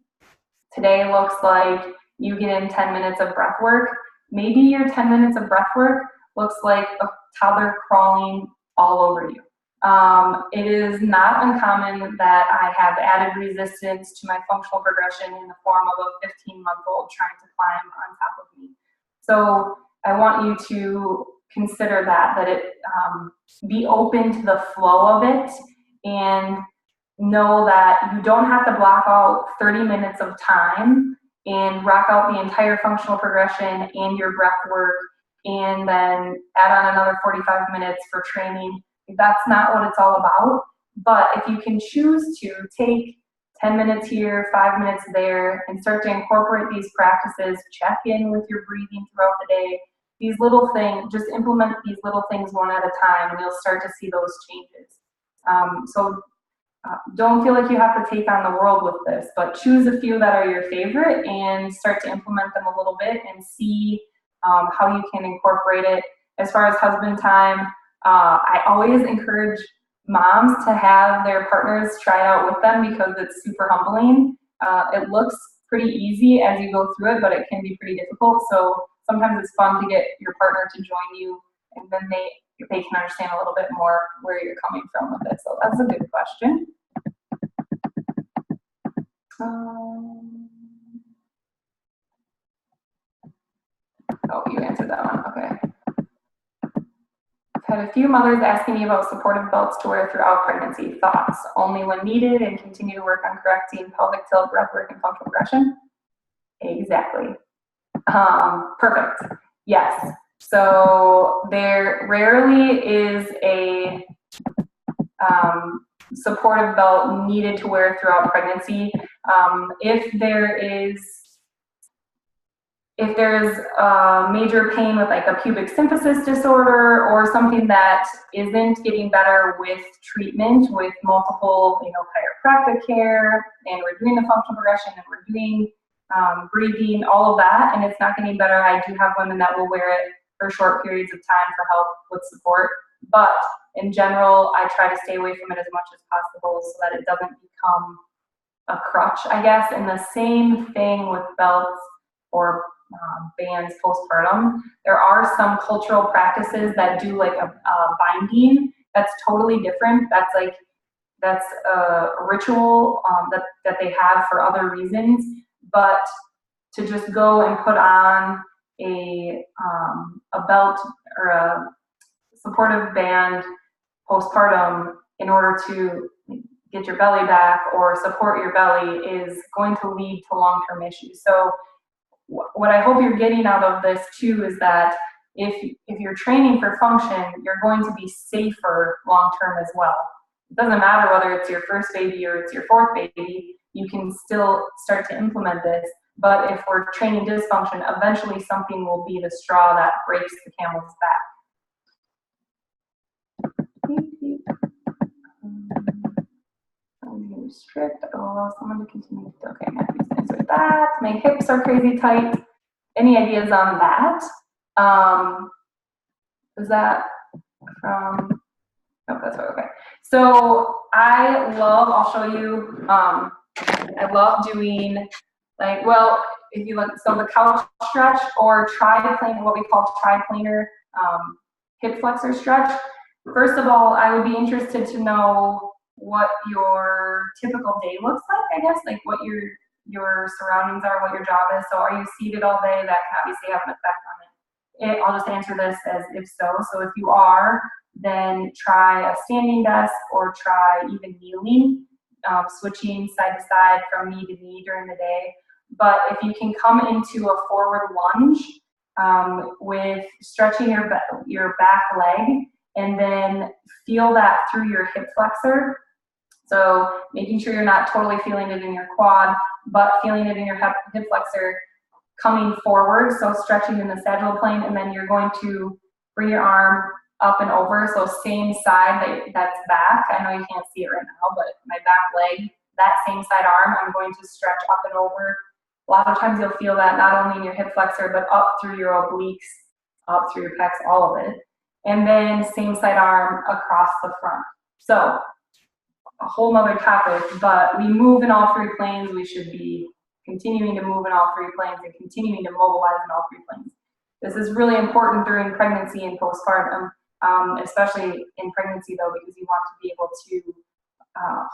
today looks like you get in 10 minutes of breath work. Maybe your 10 minutes of breath work looks like a toddler crawling all over you. It is not uncommon that I have added resistance to my functional progression in the form of a 15-month-old trying to climb on top of me. So I want you to consider that it be open to the flow of it, and know that you don't have to block out 30 minutes of time and rock out the entire functional progression and your breath work and then add on another 45 minutes for training. That's not what it's all about. But if you can choose to take 10 minutes here, 5 minutes there, and start to incorporate these practices, check in with your breathing throughout the day, these little things, just implement these little things one at a time, and you'll start to see those changes. Don't feel like you have to take on the world with this, but choose a few that are your favorite and start to implement them a little bit and see how you can incorporate it. As far as husband time, I always encourage moms to have their partners try it out with them because it's super humbling. It looks pretty easy as you go through it, but it can be pretty difficult. So sometimes it's fun to get your partner to join you, and then they can understand a little bit more where you're coming from with it. So that's a good question. Oh, you answered that one. Okay. I've had a few mothers asking me about supportive belts to wear throughout pregnancy. Thoughts? Only when needed, and continue to work on correcting pelvic tilt, breath work, and functional progression? Exactly. Perfect. Yes. So there rarely is a supportive belt needed to wear throughout pregnancy. If there is major pain with like a pubic symphysis disorder or something that isn't getting better with treatment, with multiple, chiropractic care, and we're doing the functional progression and we're doing breathing, all of that, and it's not getting better, I do have women that will wear it for short periods of time for help with support. But in general, I try to stay away from it as much as possible so that it doesn't become a crutch, I guess. And the same thing with belts or bands postpartum. There are some cultural practices that do like a binding. That's totally different. That's a ritual that they have for other reasons. But to just go and put on a belt or a supportive band postpartum in order to get your belly back or support your belly is going to lead to long-term issues. So what I hope you're getting out of this too is that if you're training for function, you're going to be safer long-term as well. It doesn't matter whether it's your first baby or it's your fourth baby, you can still start to implement this. But if we're training dysfunction, eventually something will be the straw that breaks the camel's back. Restrict, allow someone to continue. Okay, Matthew's answered that. My hips are crazy tight. Any ideas on that? Is that from? No, that's right. Okay. So I'll show you. I love doing if you look, so the couch stretch or triplanar, what we call triplanar hip flexor stretch. First of all, I would be interested to know what your typical day looks like, I guess, like what your surroundings are, what your job is. So are you seated all day? That can obviously have an effect on it. I'll just answer this as if so. So if you are, then try a standing desk or try even kneeling, switching side to side from knee to knee during the day. But if you can come into a forward lunge with stretching your back leg, and then feel that through your hip flexor. So making sure you're not totally feeling it in your quad, but feeling it in your hip flexor coming forward, so stretching in the sagittal plane, and then you're going to bring your arm up and over, so same side that's back. I know you can't see it right now, but my back leg, that same side arm, I'm going to stretch up and over. A lot of times you'll feel that not only in your hip flexor, but up through your obliques, up through your pecs, all of it. And then same side arm across the front. So a whole nother topic, but we move in all three planes. We should be continuing to move in all three planes and continuing to mobilize in all three planes. This is really important during pregnancy and postpartum, especially in pregnancy though, because you want to be able to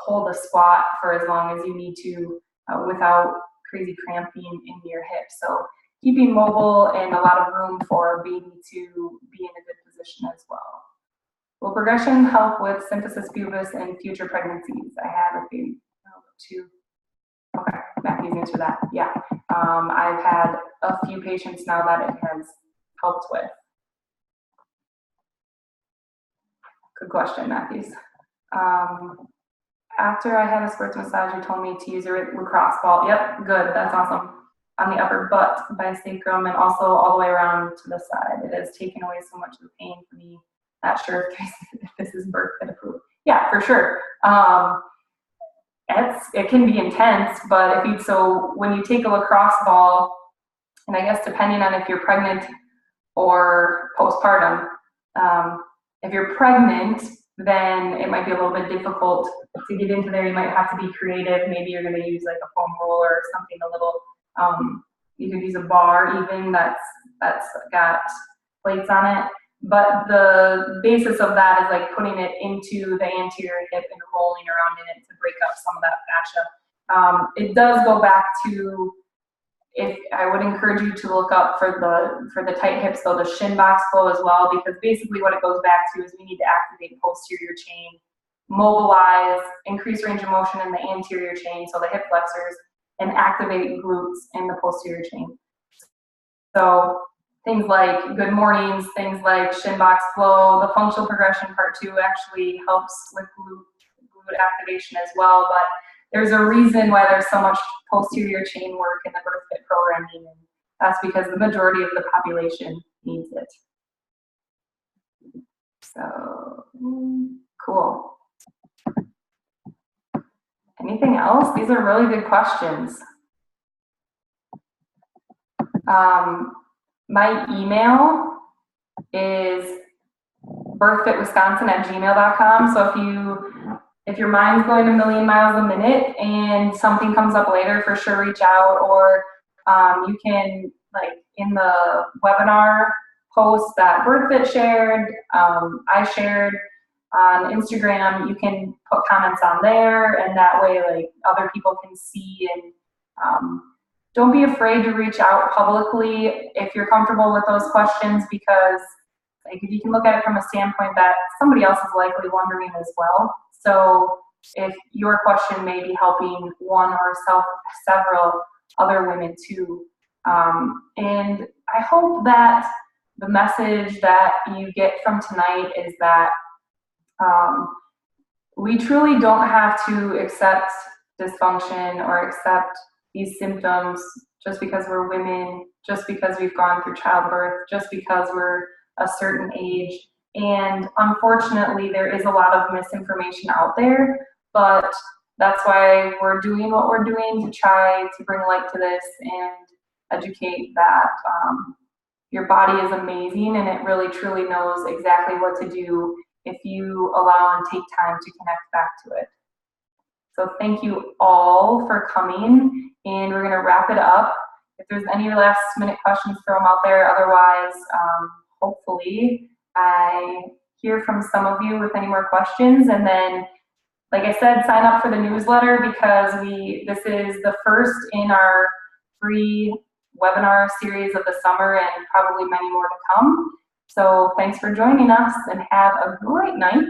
hold a squat for as long as you need to without crazy cramping in your hips. So keeping mobile and a lot of room for a baby to be in a good position as well. Will progression help with symphysis pubis and future pregnancies? I have a few, two. Okay, Matthew's answer that. Yeah, I've had a few patients now that it has helped with. Good question, Matthews. After I had a sports massage, you told me to use a lacrosse ball. Yep, good, that's awesome. On the upper butt by sacrum and also all the way around to the side. It has taken away so much of the pain for me. Not sure if this is BIRTHFIT approved. Yeah, for sure. It can be intense, but so when you take a lacrosse ball, and I guess depending on if you're pregnant or postpartum, if you're pregnant, then it might be a little bit difficult to get into there. You might have to be creative. Maybe you're going to use like a foam roller or something a little. You could use a bar even that's got plates on it. But the basis of that is like putting it into the anterior hip and rolling around in it to break up some of that fascia. It does go back to, if I would encourage you to look up for the tight hips though, the shin box flow as well, because basically what it goes back to is we need to activate posterior chain, mobilize, increase range of motion in the anterior chain, so the hip flexors, and activate glutes in the posterior chain. So things like good mornings, things like shin box flow, the functional progression part 2 actually helps with glute activation as well. But there's a reason why there's so much posterior chain work in the BIRTHFIT programming, and that's because the majority of the population needs it. So, cool. Anything else? These are really good questions. My email is birthfitwisconsin@gmail.com. So if your mind's going a million miles a minute and something comes up later, for sure reach out, or you can, like in the webinar post that BIRTHFIT shared, I shared on Instagram, you can put comments on there, and that way like other people can see. And don't be afraid to reach out publicly if you're comfortable with those questions, because like if you can look at it from a standpoint that somebody else is likely wondering as well. So if your question may be helping one or several other women too. And I hope that the message that you get from tonight is that we truly don't have to accept dysfunction or accept these symptoms just because we're women, just because we've gone through childbirth, just because we're a certain age. And unfortunately, there is a lot of misinformation out there, but that's why we're doing what we're doing, to try to bring light to this and educate that your body is amazing, and it really truly knows exactly what to do if you allow and take time to connect back to it. So thank you all for coming, and we're gonna wrap it up. If there's any last minute questions, throw them out there. Otherwise, hopefully I hear from some of you with any more questions, and then Like I said, sign up for the newsletter because this is the first in our free webinar series of the summer and probably many more to come. So thanks for joining us and have a great night.